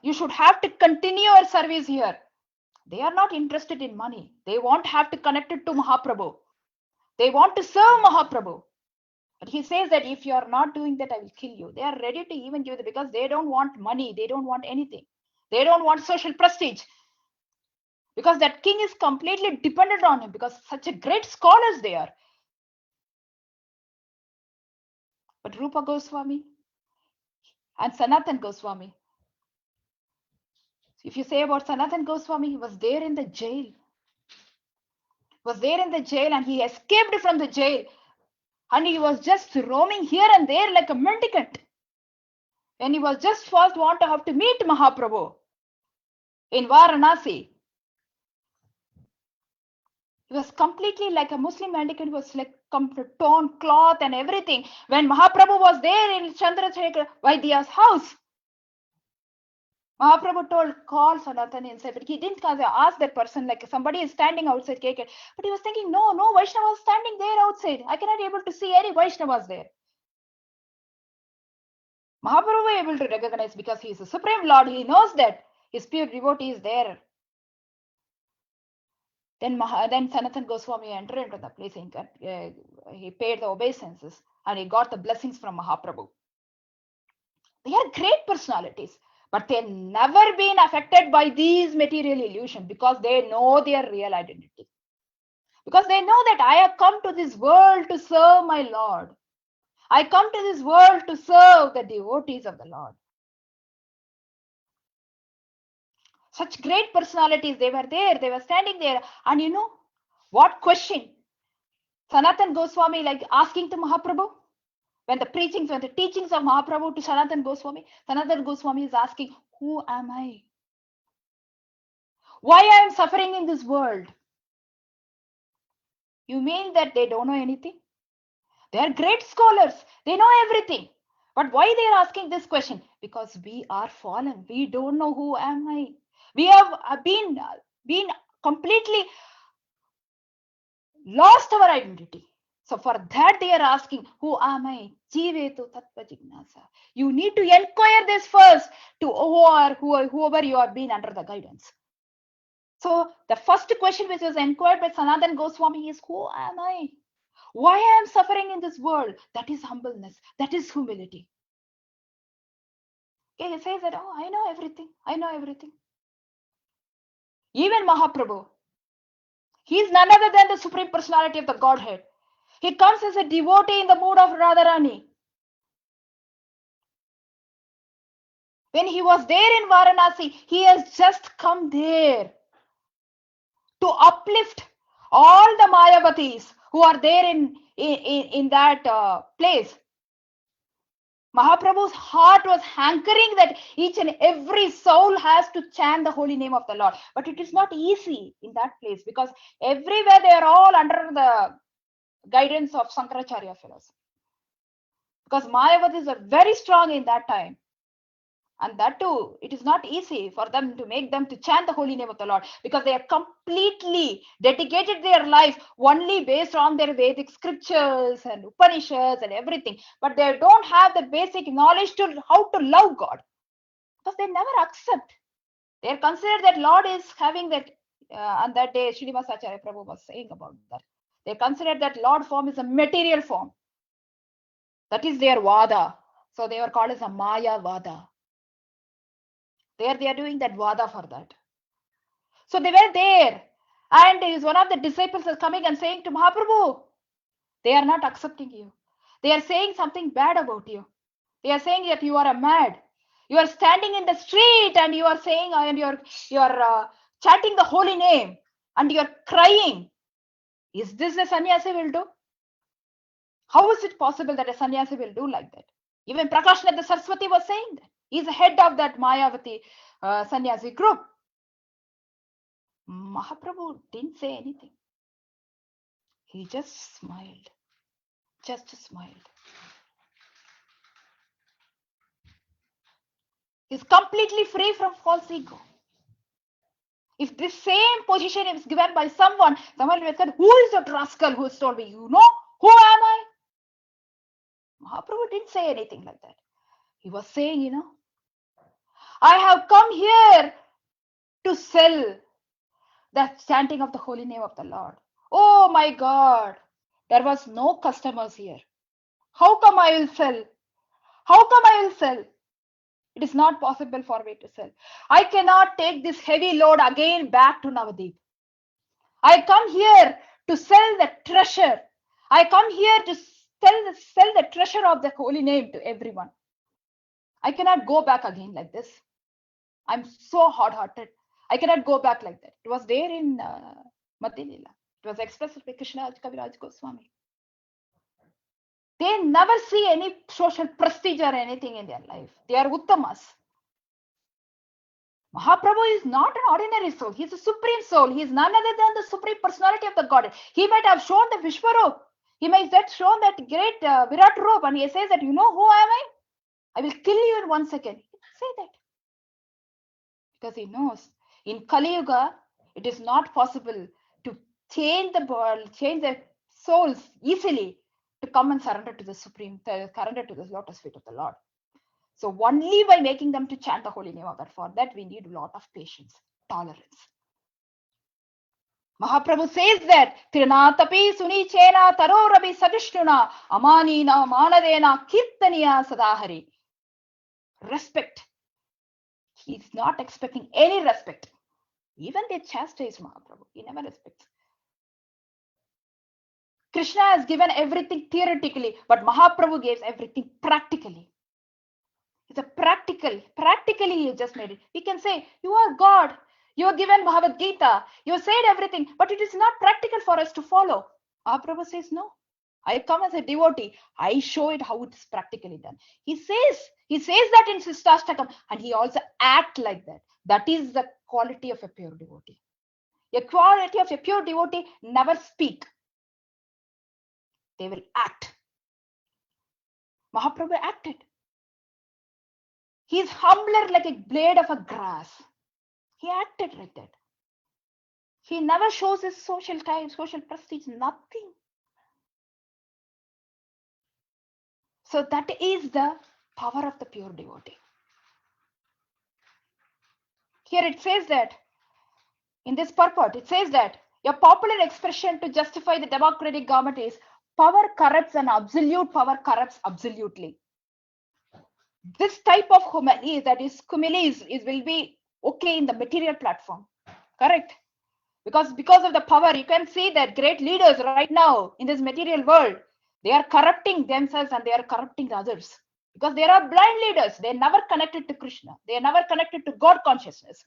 You should have to continue your service here. They are not interested in money. They won't have to connect it to Mahaprabhu. They want to serve Mahaprabhu. But he says that if you are not doing that, I will kill you. They are ready to even give it because they don't want money. They don't want anything. They don't want social prestige. Because that king is completely dependent on him because such a great scholars they are. But Rupa Goswami and Sanatan Goswami, if you say about Sanatan Goswami, he was there in the jail. And he escaped from the jail. And he was just roaming here and there like a mendicant. And he was just first want to have to meet Mahaprabhu in Varanasi. He was completely like a Muslim mendicant. He was like torn cloth and everything. When Mahaprabhu was there in Chandrasekhar Vaidya's house, Mahaprabhu told, call Sanatan inside, but he didn't ask that person, like somebody is standing outside KK. But he was thinking, no Vaishnavas standing there outside. I cannot able to see any Vaishnavas there. Mahaprabhu was able to recognize because he is the Supreme Lord. He knows that his pure devotee is there. Then Sanatan Goswami entered into the place. He paid the obeisances and he got the blessings from Mahaprabhu. They are great personalities, but they've never been affected by these material illusions because they know their real identity. Because they know that I have come to this world to serve my Lord. I come to this world to serve the devotees of the Lord. Such great personalities, they were there, they were standing there. And you know what question Sanatan Goswami like asking to Mahaprabhu? When the teachings of Mahaprabhu to Sanatan Goswami is asking, who am I? Why I am suffering in this world? You mean that they don't know anything? They are great scholars. They know everything. But why they are asking this question? Because we are fallen. We don't know who am I. We have been completely lost our identity. So for that they are asking, who am I? Jivetu tattva jignasa. You need to inquire this first to whoever you have been under the guidance. So the first question which was inquired by Sanatan Goswami is, who am I? Why I am suffering in this world? That is humbleness. That is humility. Okay, he says that, I know everything. I know everything. Even Mahaprabhu, he is none other than the Supreme Personality of the Godhead. He comes as a devotee in the mood of Radharani. When he was there in Varanasi, he has just come there to uplift all the Mayavatis who are there in that place. Mahaprabhu's heart was hankering that each and every soul has to chant the holy name of the Lord. But it is not easy in that place because everywhere they are all under the guidance of Sankaracharya fellows. Because Mayavadis are very strong in that time. And that too, it is not easy for them to make them to chant the holy name of the Lord because they are completely dedicated their life only based on their Vedic scriptures and Upanishads and everything. But they don't have the basic knowledge to how to love God because they never accept. They are considered that Lord is having that. On that day, Srinivas Acharya Prabhu was saying about that. They considered that Lord form is a material form. That is their Vada. So they were called as a Maya Vada. There they are doing that Vada for that. So they were there. And one of the disciples is coming and saying to Mahaprabhu, they are not accepting you. They are saying something bad about you. They are saying that you are a mad. You are standing in the street and you are saying, and you are chanting the holy name and you are crying. Is this a sannyasi will do? How is it possible that a sannyasi will do like that? Even Prakashananda Saraswati was saying that. He is the head of that Mayavati sannyasi group. Mahaprabhu didn't say anything. He just smiled. Just smiled. He's completely free from false ego. If this same position is given by someone will say, who is that rascal who has told me? You know, who am I? Mahaprabhu didn't say anything like that. He was saying, I have come here to sell the chanting of the holy name of the Lord. Oh my God, there was no customers here. How come I will sell? How come I will sell? It is not possible for me to sell. I cannot take this heavy load again back to Navadip. I come here to sell the treasure. I come here to sell the treasure of the holy name to everyone. I cannot go back again like this. I'm so hard-hearted. I cannot go back like that. It was there in Madhilila. It was expressed by Krishna Kaviraj Goswami. They never see any social prestige or anything in their life. They are Uttamas. Mahaprabhu is not an ordinary soul. He is a supreme soul. He is none other than the supreme personality of the Godhead. He might have shown the Vishwarup. He might have shown that great Virat Rup, and he says that, you know who am I? I will kill you in 1 second. He didn't say that. Because he knows in Kali Yuga, it is not possible to change the world, change the souls easily to come and surrender to the surrender to the lotus feet of the Lord. So only by making them to chant the holy name of God. For that, we need a lot of patience, tolerance. Mahaprabhu says that Trinatapi Sunichena Tarorabi Sadishnuna Amanina Manadena Kirtaniya Sadahari. Respect. He's not expecting any respect. Even they chastise Mahaprabhu. He never respects. Krishna has given everything theoretically, but Mahaprabhu gives everything practically. It's a practically he just made it. We can say, you are God. You are given Bhagavad Gita. You said everything, but it is not practical for us to follow. Mahaprabhu says, no. I come as a devotee. I show it how it is practically done. He says that in Sistastakam, and he also acts like that. That is the quality of a pure devotee. A quality of a pure devotee never speak. They will act. Mahaprabhu acted. He is humbler like a blade of a grass. He acted like that. He never shows his social type, social prestige, nothing. So that is the power of the pure devotee. Here it says that, in this purport, it says that a popular expression to justify the democratic government is power corrupts and absolute power corrupts absolutely. This type of humility, that is kumili, will be okay in the material platform. Correct? Because of the power, you can see that great leaders right now in this material world, they are corrupting themselves and they are corrupting the others. Because they are blind leaders. They are never connected to Krishna. They are never connected to God consciousness.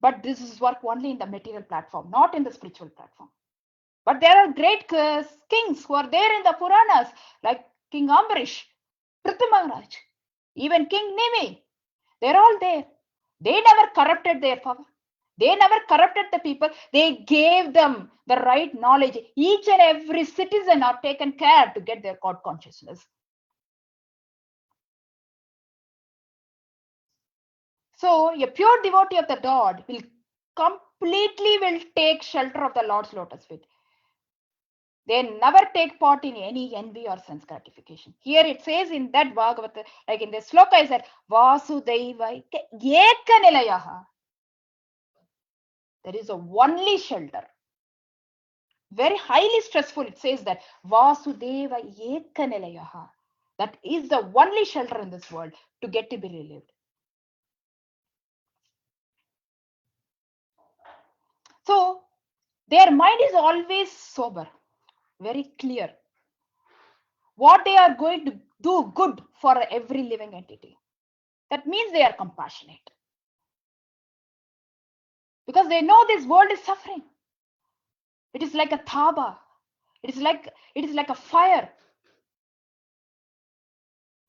But this is work only in the material platform, not in the spiritual platform. But there are great kings who are there in the Puranas, like King Ambarish, Prithu Maharaj, even King Nimi. They're all there. They never corrupted their power. They never corrupted the people. They gave them the right knowledge. Each and every citizen are taken care to get their God consciousness. So a pure devotee of the Lord will completely take shelter of the Lord's lotus feet. They never take part in any envy or sense gratification. Here it says in that Bhagavata, like in the sloka, is that Vasudeva Ekanilayaha. There is a only shelter. Very highly stressful. It says that Vasudeva Ekanilayaha. That is the only shelter in this world to get to be relieved. So their mind is always sober, very clear. What they are going to do good for every living entity. That means they are compassionate. Because they know this world is suffering. It is like a thaba. It is like a fire.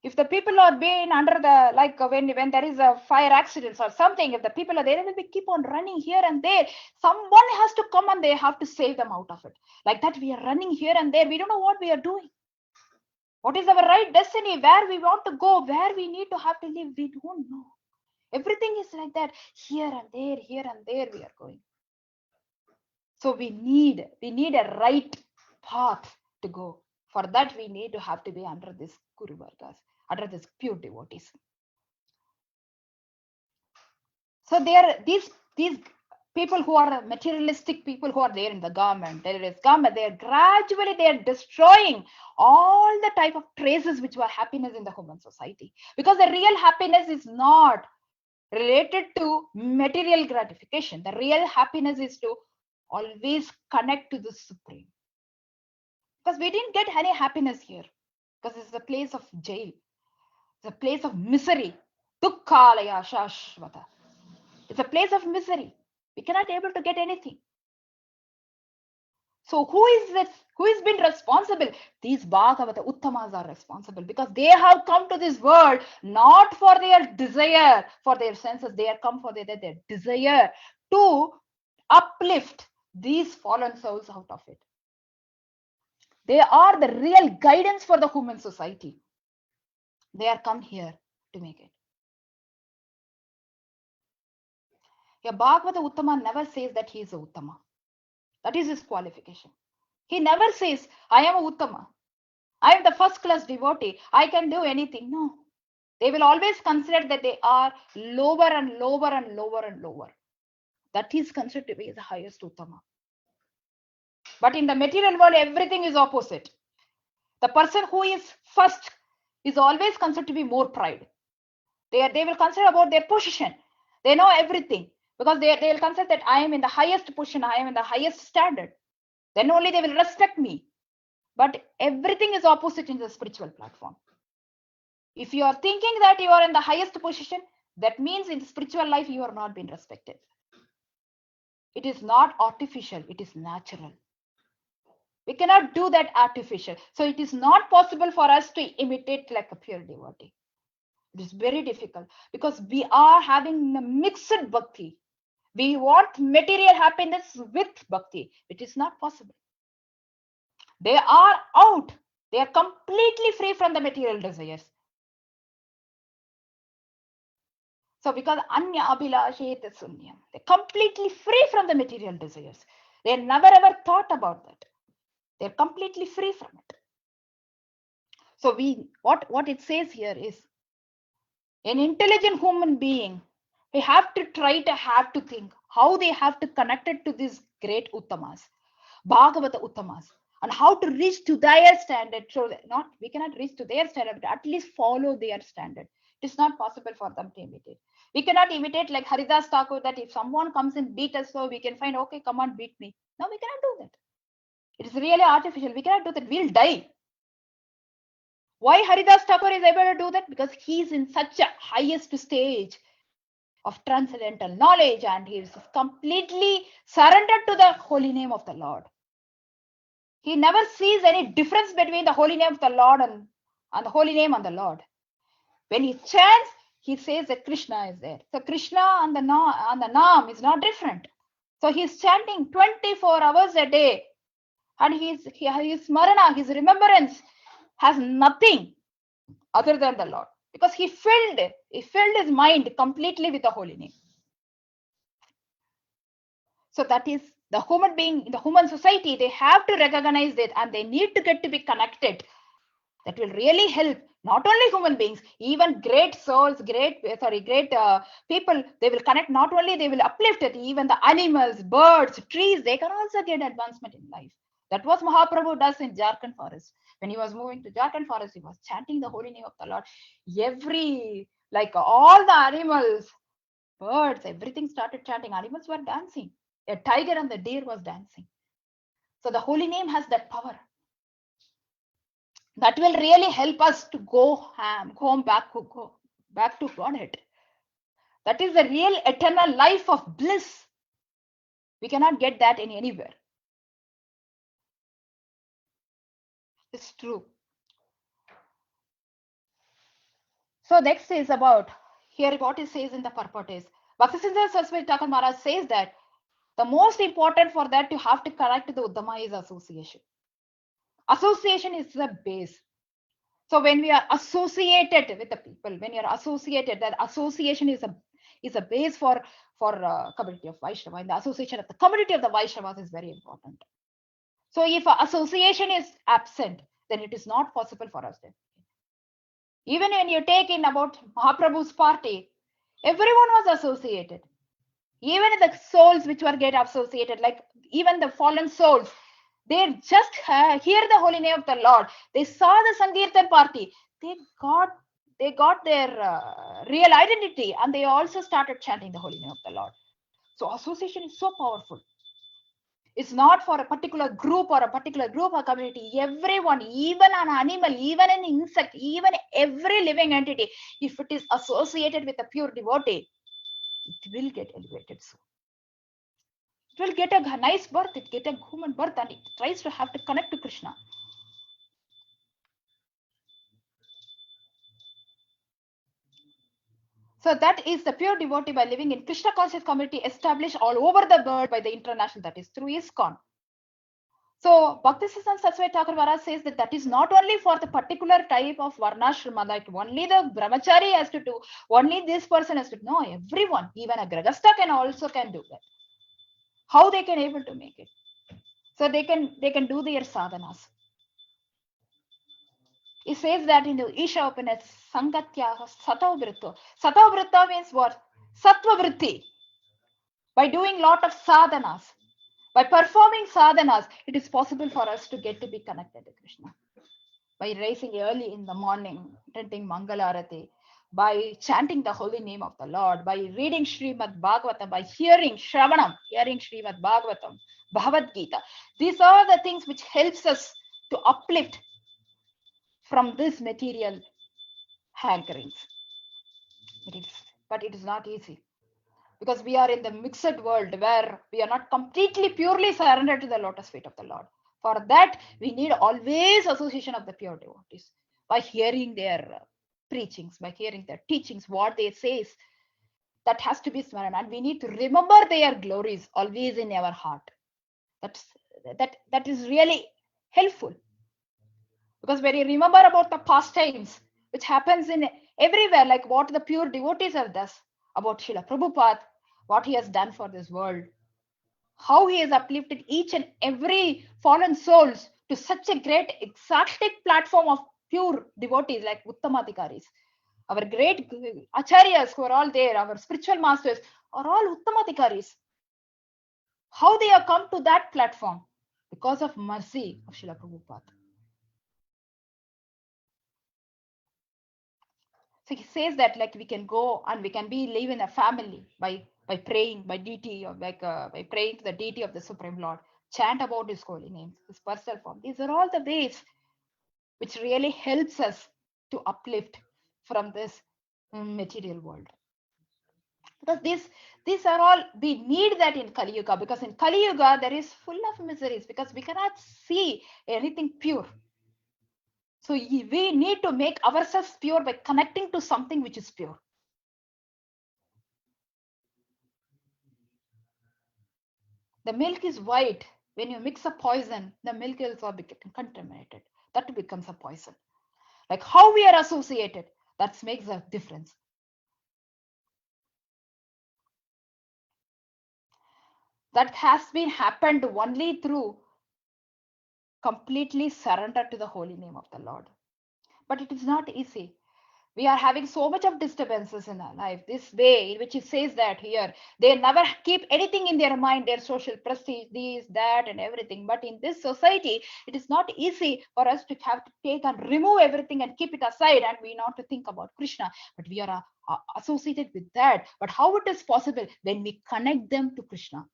If the people are being under the, like when there is a fire accident or something, if the people are there, they will keep on running here and there. Someone has to come and they have to save them out of it. Like that, we are running here and there. We don't know what we are doing. What is our right destiny? Where we want to go? Where we need to have to live? We don't know. Everything is like that. Here and there we are going. So we need a right path to go. For that, we need to have to be under this Guru Vargas, under this pure devotees. So there are these people who are materialistic people who are there in the government, they are gradually destroying all the type of traces which were happiness in the human society. Because the real happiness is not related to material gratification. The real happiness is to always connect to the Supreme. Because we didn't get any happiness here. Because it's a place of jail. It's a place of misery. Dukkhalaya shashvata. It's a place of misery. We cannot able to get anything. So who is this? Who has been responsible? These Bhagavata Uttamas are responsible because they have come to this world not for their desire, for their senses. They have come for their desire to uplift these fallen souls out of it. They are the real guidance for the human society. They are come here to make it. A Bhagavata Uttama never says that he is a Uttama. That is his qualification. He never says, I am a Uttama. I am the first class devotee. I can do anything. No. They will always consider that they are lower and lower and lower and lower. That is considered to be the highest Uttama. But in the material world, everything is opposite. The person who is first is always considered to be more pride. They will consider about their position. They know everything. Because they will consider that I am in the highest position, I am in the highest standard. Then only they will respect me. But everything is opposite in the spiritual platform. If you are thinking that you are in the highest position, that means in the spiritual life you are not being respected. It is not artificial, it is natural. We cannot do that artificial. So it is not possible for us to imitate like a pure devotee. It is very difficult because we are having a mixed bhakti. We want material happiness with bhakti. It is not possible. They are out. They are completely free from the material desires. So because anya abhilashet sunyam, they're completely free from the material desires. They never ever thought about that. They're completely free from it. So what it says here is an intelligent human being, they have to think how they have to connect it to these great Uttamas, Bhagavata Uttamas, and how to reach to their standard. So we cannot reach to their standard, but at least follow their standard. It is not possible for them to imitate. We cannot imitate like Haridas Thakur, that if someone comes and beat us, so we can find, okay, come on, beat me. No, we cannot do that. It is really artificial. We cannot do that. We'll die. Why Haridas Thakur is able to do that? Because he is in such a highest stage of transcendental knowledge and he is completely surrendered to the holy name of the Lord. He never sees any difference between the holy name of the Lord and the holy name of the Lord. When he chants, he says that Krishna is there. So Krishna and the Naam is not different. So he's chanting 24 hours a day. And his smarana, his remembrance has nothing other than the Lord. Because he filled his mind completely with the holy name. So that is the human being, in the human society, they have to recognize it and they need to get to be connected. That will really help not only human beings, even great souls, great people, they will connect. Not only they will uplift it, even the animals, birds, trees, they can also get advancement in life. That was Mahaprabhu does in Jharkhand forest. When he was moving to Jharkhand forest, he was chanting the holy name of the Lord. All the animals, birds, everything started chanting. Animals were dancing. A tiger and the deer was dancing. So the holy name has that power. That will really help us to go back to Godhead. That is the real eternal life of bliss. We cannot get that in anywhere. It's true. So next is about, here what it says in the purport is, Bhaktisiddhanta Saraswati Thakur Maharaj says that the most important for that to have to connect to the Uddhama is association. Association is the base. So when we are associated with the people, when you are associated, that association is a base for community of Vaishnava. And the association of the community of the Vaishnavas is very important. So if association is absent, then it is not possible for us. Even when you take in about Mahaprabhu's party, everyone was associated. Even the souls which were get associated, like even the fallen souls, they just hear the holy name of the Lord. They saw the Sankirtan party. They got their real identity, and they also started chanting the holy name of the Lord. So association is so powerful. It's not for a particular group or community. Everyone, even an animal, even an insect, even every living entity, if it is associated with a pure devotee, it will get elevated soon. It will get a nice birth, it get a human birth, and it tries to have to connect to Krishna. So that is the pure devotee by living in Krishna conscious community established all over the world by the international, that is through ISKCON. So Bhaktisiddhanta Saraswati Thakur Maharaj says that is not only for the particular type of varnashrama, that only the brahmachari has to do, only this person has to do. No, everyone, even a grahastha can do that. How they can able to make it? So they can do their sadhanas. It says that in the Isha Upanishad, Sangatya Satav Vritta. Satav Vritta means what? Sattva Vritti. By doing lot of sadhanas, by performing sadhanas, it is possible for us to get to be connected to Krishna. By rising early in the morning, chanting Mangalarati, by chanting the holy name of the Lord, by reading Srimad Bhagavatam, by hearing Shravanam, hearing Srimad Bhagavatam, Bhagavad Gita. These are the things which helps us to uplift from this material hankerings. But it is not easy, because we are in the mixed world where we are not completely purely surrendered to the lotus feet of the Lord. For that, we need always association of the pure devotees by hearing their preachings, by hearing their teachings, what they say. That has to be smarana, and we need to remember their glories always in our heart. That is really helpful, because when you remember about the pastimes which happens in everywhere, like what the pure devotees have done, about Srila Prabhupada, what he has done for this world, how he has uplifted each and every fallen souls to such a great exotic platform of pure devotees like Uttamadhikaris. Our great acharyas who are all there, our spiritual masters, are all Uttamadhikaris. How they have come to that platform? Because of mercy of Srila Prabhupada. So he says that like we can go and we can live in a family by praying by deity, or by praying to the deity of the Supreme Lord, chant about his holy names, his personal form. These are all the ways which really helps us to uplift from this material world. Because these are all, we need that in Kali Yuga, because in Kali Yuga there is full of miseries, because we cannot see anything pure. So we need to make ourselves pure by connecting to something which is pure. The milk is white. When you mix a poison, the milk is all become contaminated. That becomes a poison. Like how we are associated, that makes a difference. That has been happened only through completely surrender to the holy name of the Lord. But it is not easy. We are having so much of disturbances in our life. This way in which it says that here, they never keep anything in their mind, their social prestige, this, that, and everything. But in this society, it is not easy for us to have to take and remove everything and keep it aside, and we not to think about Krishna. But we are associated with that. But how it is possible? When we connect them to Krishna.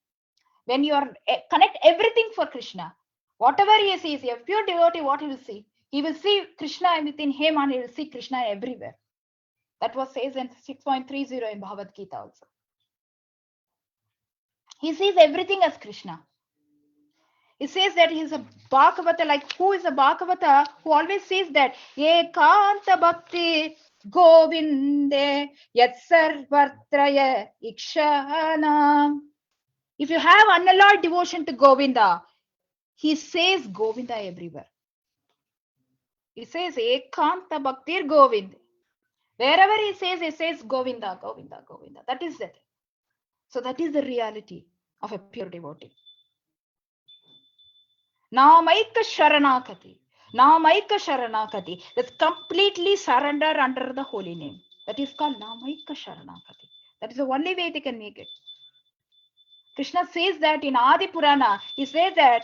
When you are connect everything for Krishna, whatever he sees, a pure devotee, what he will see? He will see Krishna within him, and he will see Krishna everywhere. That was says in 6.30 in Bhagavad Gita also. He sees everything as Krishna. He says that he is a Bhagavata, like who is a Bhagavata? Who always says that Ekanta Bhakti Govinde Yat Sarvatraya Ikshana. If you have unalloyed devotion to Govinda, he says Govinda everywhere. He says Ekanta Bhaktir Govind. Wherever he says Govinda, Govinda, Govinda. That is it. So that is the reality of a pure devotee. Namaika Sharanakati. Namaika Sharanakati. That's completely surrender under the holy name. That is called Namaika Sharanakati. That is the only way they can make it. Krishna says that in Adi Purana. He says that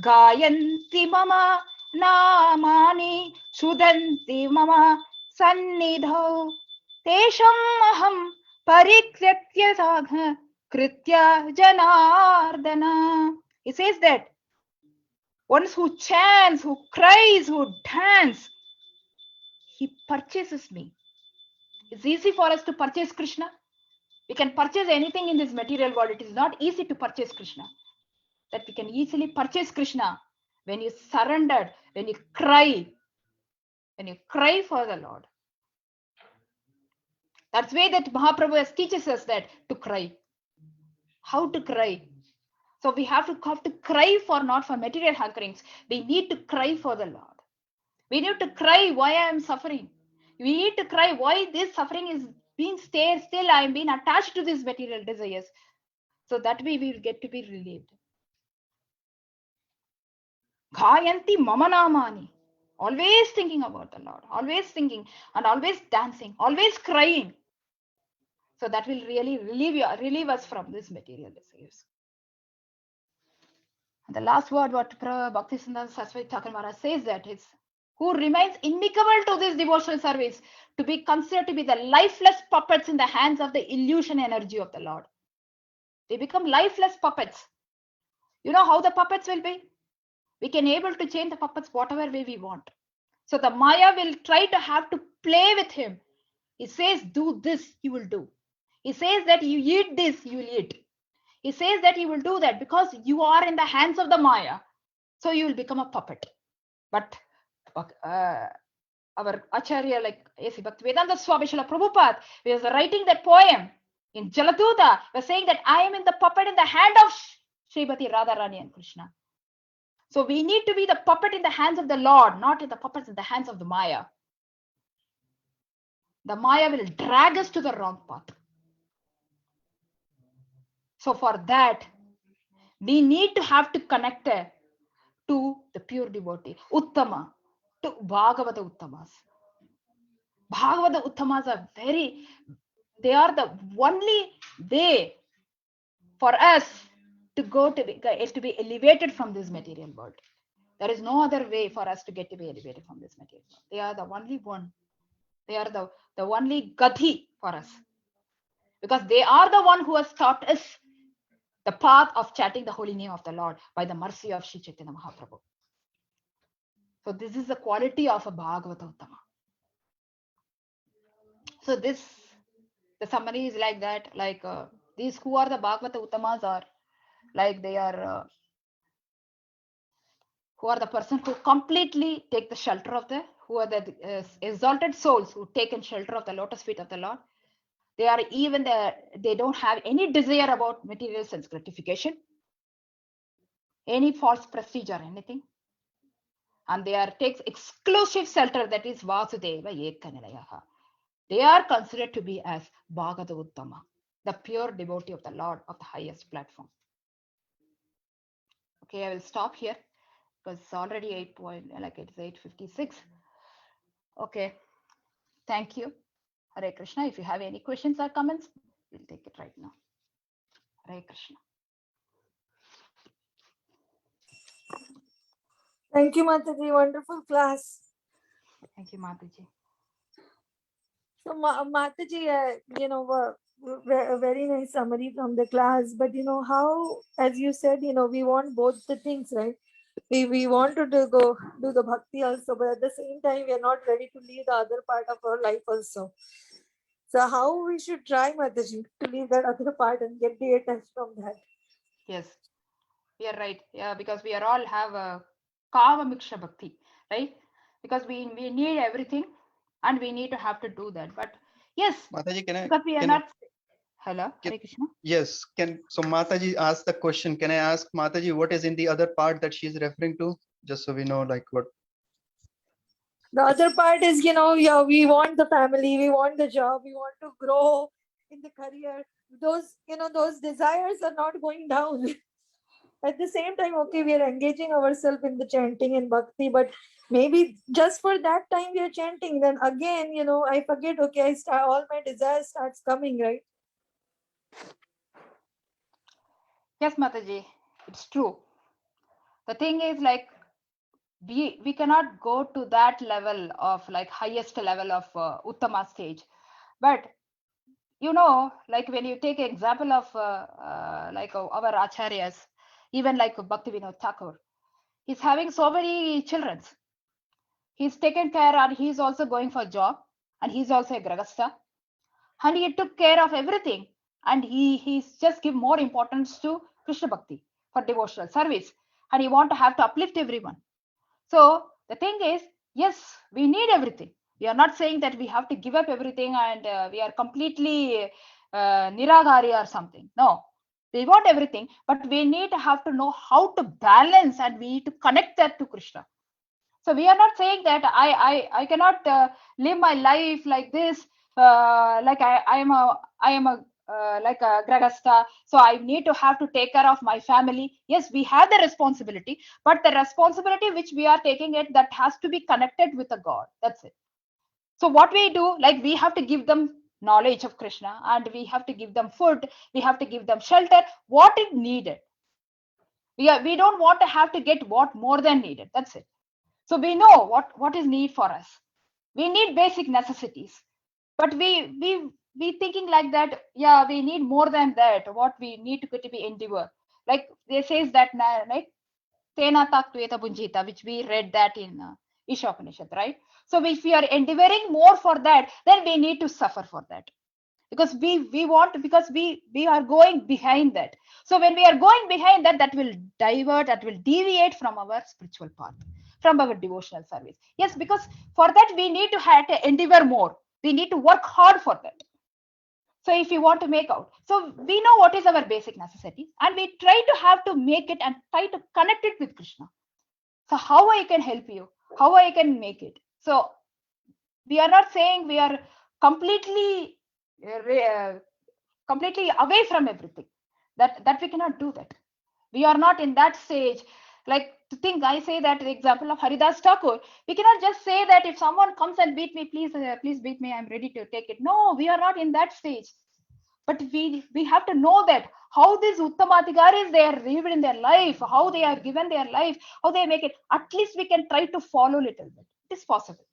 Gayanti Mama Namani Shudanti Mama Sannidhau Tesham Aham Parikritya Sadha Kritya Janardana. He says that ones who chants, who cries, who dance, he purchases me. It's easy for us to purchase Krishna. We can purchase anything in this material world. It is not easy to purchase Krishna. That we can easily purchase Krishna when you surrendered, when you cry for the Lord. That's why that Mahaprabhu teaches us that to cry. How to cry? So we have to cry for not for material hankerings. We need to cry for the Lord. We need to cry why I am suffering. We need to cry why this suffering is being still I am being attached to these material desires. So that way we will get to be relieved. Ghayanti mamanamani. Always thinking about the Lord. Always thinking and always dancing. Always crying. So that will really relieve us from this material desires. And the last word what Bhaktisiddhanta Saraswati Thakur Maharaj says that is who remains inimicable to this devotional service to be considered to be the lifeless puppets in the hands of the illusion energy of the Lord. They become lifeless puppets. You know how the puppets will be? We can able to change the puppets whatever way we want. So the Maya will try to have to play with him. He says, do this, you will do. He says that you eat this, you will eat. He says that you will do that because you are in the hands of the Maya. So you will become a puppet. But our Acharya, like A.C. Bhaktivedanta Swami Srila Prabhupada, was writing that poem in Jaladuta, was saying that I am in the puppet in the hand of Srimati Radharani and Krishna. So we need to be the puppet in the hands of the Lord, not in the puppets in the hands of the Maya. The Maya will drag us to the wrong path. So for that, we need to have to connect to the pure devotee, Uttama, to Bhagavata Uttamas. Bhagavata Uttamas are they are the only way for us to go to be elevated from this material world. There is no other way for us to get to be elevated from this material world. They are the only one. They are the only Gati for us. Because they are the one who has taught us the path of chanting the holy name of the Lord by the mercy of Sri Chaitanya Mahaprabhu. So this is the quality of a Bhagavata Uttama. So this The summary is like that, like these who are the Bhagavata Uttamas are like they are who are the person who completely take the shelter of the, who are the exalted souls who take in shelter of the lotus feet of the Lord. They are even they don't have any desire about material sense gratification, any false prestige or anything. And they are takes exclusive shelter, that is Vasudeva Ekanilayaha. They are considered to be as Bhagavata Uttama, the pure devotee of the Lord of the highest platform. Okay, I will stop here because it's already 8:56. Okay, thank you. Hare Krishna. If you have any questions or comments, we'll take it right now. Hare Krishna. Thank you, Mataji. Wonderful class. Thank you, Mataji. So, Mataji, a very nice summary from the class. But how, as you said, we want both the things, right? We want to go do the bhakti also, but at the same time, we are not ready to leave the other part of our life also. So, how we should try, Mataji, to leave that other part and get detached from that? Yes, we are right. Yeah, because we are all have a kava miksha bhakti, right? Because we need everything and we need to have to do that. But yes, Mataji, can I? because we are not. Hello, Hare Krishna. Yes, so Mataji asked the question. Can I ask Mataji what is in the other part that she is referring to? Just so we know, like what. The other part is, we want the family, we want the job, we want to grow in the career. Those desires are not going down. At the same time, okay, we are engaging ourselves in the chanting and bhakti, but maybe just for that time we are chanting. Then again, I forget, okay, all my desires starts coming, right? Yes, Mataji, it's true. The thing is, like, we cannot go to that level of like highest level of Uttama stage. But like when you take example of like our acharyas, even like Bhaktivinoda Thakur, he's having so many children. He's taken care and he's also going for job and he's also a grahastha. And he took care of everything. And he's just give more importance to Krishna Bhakti for devotional service. And he want to have to uplift everyone. So the thing is, yes, we need everything. We are not saying that we have to give up everything and we are completely niragari or something. No, we want everything, but we need to have to know how to balance and we need to connect that to Krishna. So we are not saying that I cannot live my life like this, like I am a like a grahastha, so I need to have to take care of my family. Yes, we have the responsibility, but the responsibility which we are taking it, that has to be connected with the God. That's it. So what we do, like we have to give them knowledge of Krishna and we have to give them food, we have to give them shelter, what is needed. We don't want to have to get what more than needed. That's it. So we know what is need for us. We need basic necessities, but we thinking like that. Yeah, we need more than that. What we need to be endeavor. Like they says that, right? Tena tak tueta bunjita, which we read that in Ishopanishad, right? So if we are endeavoring more for that, then we need to suffer for that. Because we want, because we are going behind that. So when we are going behind that, that will divert, that will deviate from our spiritual path, from our devotional service. Yes, because for that we need to have to endeavor more, we need to work hard for that. So if you want to make out, so we know what is our basic necessity and we try to have to make it and try to connect it with Krishna. So how I can help you, how I can make it. So we are not saying we are completely completely away from everything, that we cannot do that. We are not in that stage. Like to think, I say that the example of Haridas Thakur, we cannot just say that if someone comes and beat me, please beat me, I'm ready to take it. No, we are not in that stage. But we have to know that how these Uttamadhigaris, they are lived in their life, how they are given their life, how they make it. At least we can try to follow a little bit. It is possible.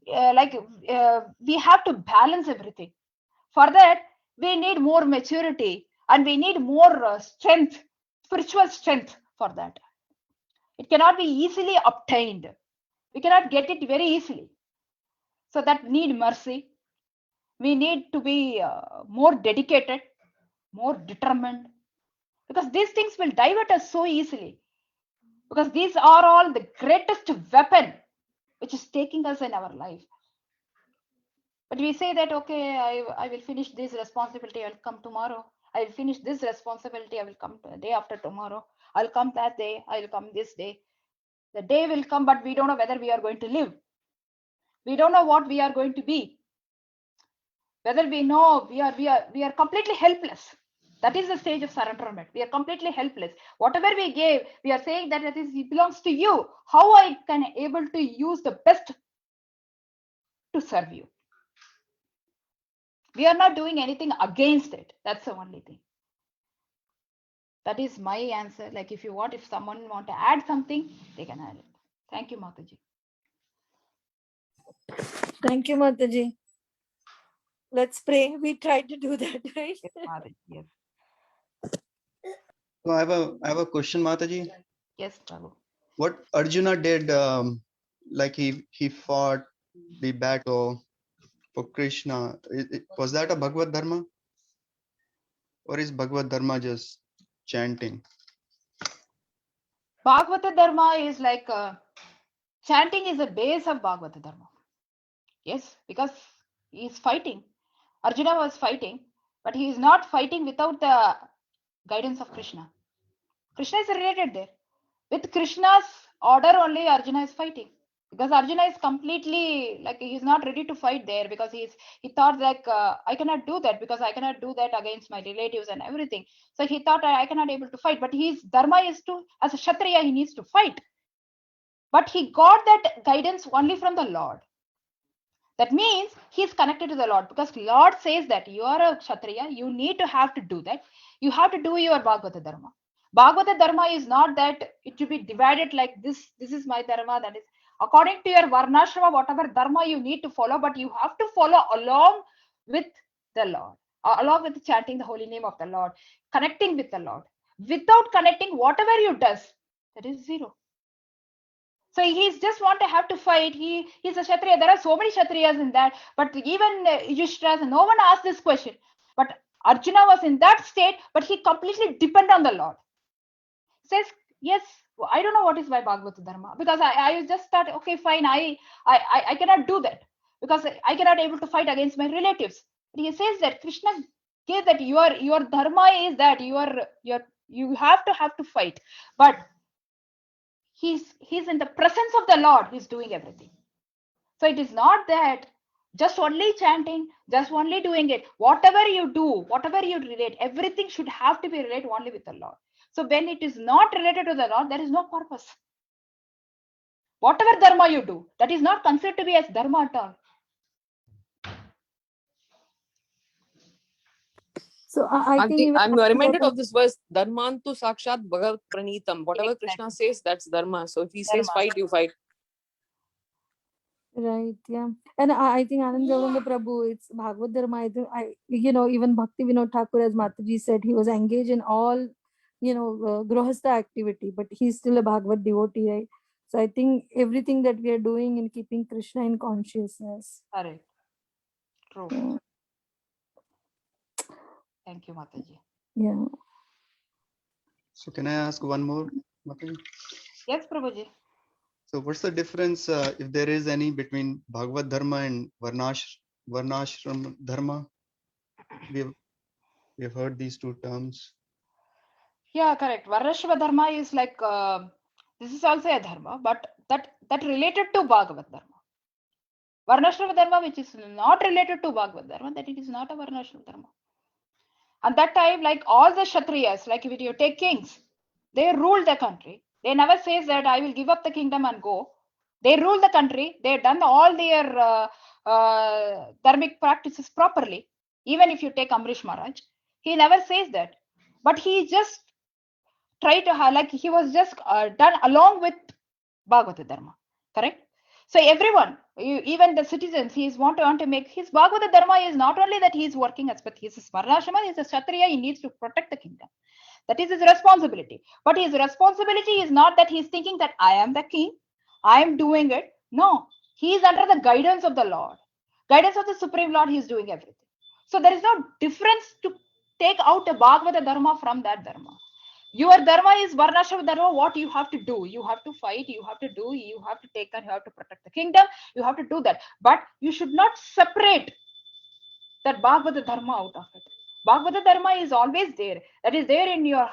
We have to balance everything. For that, we need more maturity and we need more strength, spiritual strength for that. It cannot be easily obtained. We cannot get it very easily. So that need mercy. We need to be more dedicated, more determined, because these things will divert us so easily. Because these are all the greatest weapon which is taking us in our life. But we say that, okay, I will finish this responsibility, I'll come tomorrow. I will finish this responsibility, I will come the day after tomorrow. I'll come that day, I'll come this day. The day will come, but we don't know whether we are going to live. We don't know what we are going to be. Whether we know we are completely helpless. That is the stage of surrenderment. We are completely helpless. Whatever we gave, we are saying that it belongs to you. How I can able to use the best to serve you? We are not doing anything against it. That's the only thing. That is my answer. Like if someone want to add something, they can add it. Thank you, Mataji. Thank you, Mataji. Let's pray. We tried to do that, right? Yes, Mataji. Yes. So I have a question, Mataji. Yes, Prabhu. What Arjuna did, like he fought the battle for Krishna. Was that a Bhagavad Dharma? Or is Bhagavad Dharma just chanting? Bhagavata Dharma is like chanting is the base of Bhagavata Dharma. Yes, because he is fighting. Arjuna was fighting, but he is not fighting without the guidance of Krishna. Krishna is related there. With Krishna's order only Arjuna is fighting. Because Arjuna is completely like he is not ready to fight there, because he thought like I cannot do that, because I cannot do that against my relatives and everything. So he thought I cannot able to fight. But his dharma is to, as a Kshatriya, he needs to fight. But he got that guidance only from the Lord. That means he is connected to the Lord, because Lord says that you are a Kshatriya, you need to have to do that. You have to do your Bhagavata Dharma. Bhagavata Dharma is not that it should be divided like this. This is my Dharma, that is according to your Varnashrama, whatever Dharma you need to follow, but you have to follow along with the Lord, along with chanting the holy name of the Lord, connecting with the Lord. Without connecting, whatever you does, that is zero. So he's just want to have to fight. He's a Kshatriya. There are so many Kshatriyas in that. But even Yudhishthira, no one asked this question. But Arjuna was in that state, but he completely depended on the Lord. Says, yes, I don't know what is my Bhagavata Dharma. Because I just thought, okay, fine, I cannot do that. Because I cannot able to fight against my relatives. But he says that Krishna gave that your Dharma is that you have to fight. But he's in the presence of the Lord, he's doing everything. So it is not that just only chanting, just only doing it. Whatever you do, whatever you relate, everything should have to be related only with the Lord. So when it is not related to the Lord, there is no purpose. Whatever dharma you do, that is not considered to be as dharma at all. So I think I'm reminded of this verse, Dharmantu Sakshat Bhagat Pranitam. Whatever Exactly. Krishna says, that's Dharma. So if he Dharma. says fight, you fight. right, yeah. And I think Anand Gauranga Prabhu, it's Bhagavad Dharma. Even Bhakti Vinod Thakur, as Mataji said, he was engaged in all, Grihastha activity, but he's still a Bhagavad devotee, right? So I think everything that we are doing in keeping Krishna in consciousness. Correct. True. Yeah. Thank you, Mataji. Yeah. So can I ask one more, Mataji? Yes, Prabhuji. So what's the difference, if there is any, between Bhagavad Dharma and Varnashram Dharma? We have heard these two terms. Yeah, correct. Varnashram Dharma is like, this is also a dharma, but that related to Bhagavad Dharma. Varnashram Dharma, which is not related to Bhagavad Dharma, that it is not a Varnashram Dharma. At that time, like all the Kshatriyas, like if you take kings, they rule the country. They never says that I will give up the kingdom and go. They rule the country. They've done all their dharmic practices properly. Even if you take Amrish Maharaj, he never says that. But he just tried to have, like he was just done along with Bhagavata Dharma. Correct? So everyone, even the citizens, he is want to make his Bhagavata Dharma is not only that he is working as, but he is a Varnashrama, he is a Kshatriya, he needs to protect the kingdom. That is his responsibility. But his responsibility is not that he is thinking that I am the king, I am doing it. No, he is under the guidance of the Lord. Guidance of the Supreme Lord, he is doing everything. So there is no difference to take out a Bhagavata Dharma from that Dharma. Your Dharma is Varnashram Dharma, what you have to do. You have to fight, you have to do, you have to take and you have to protect the kingdom, you have to do that. But you should not separate that Bhagavata Dharma out of it. Bhagavata Dharma is always there. That is there in your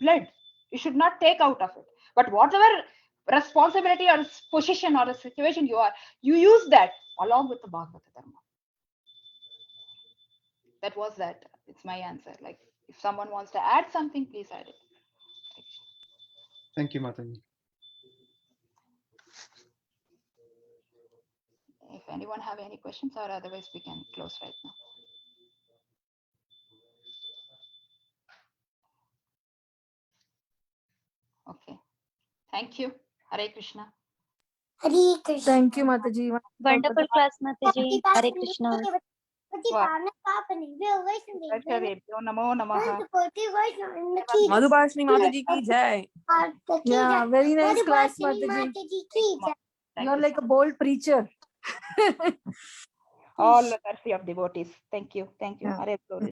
blood. You should not take out of it. But whatever responsibility or position or a situation you are, you use that along with the Bhagavata Dharma. That was that. It's my answer. Like, if someone wants to add something, please add it. Thank you, Mataji. If anyone have any questions, or otherwise we can close right now. Okay. Thank you. Hare Krishna. Hare Krishna. Thank you, Mataji. Wonderful class, Mataji. Hare Krishna. Namo Namaha. Madhubhasini Mataji ki jai. Yeah, very nice class, Mataji. You're like a bold preacher. All the mercy of devotees. Thank you. Thank you. Yeah. Hare Krishna.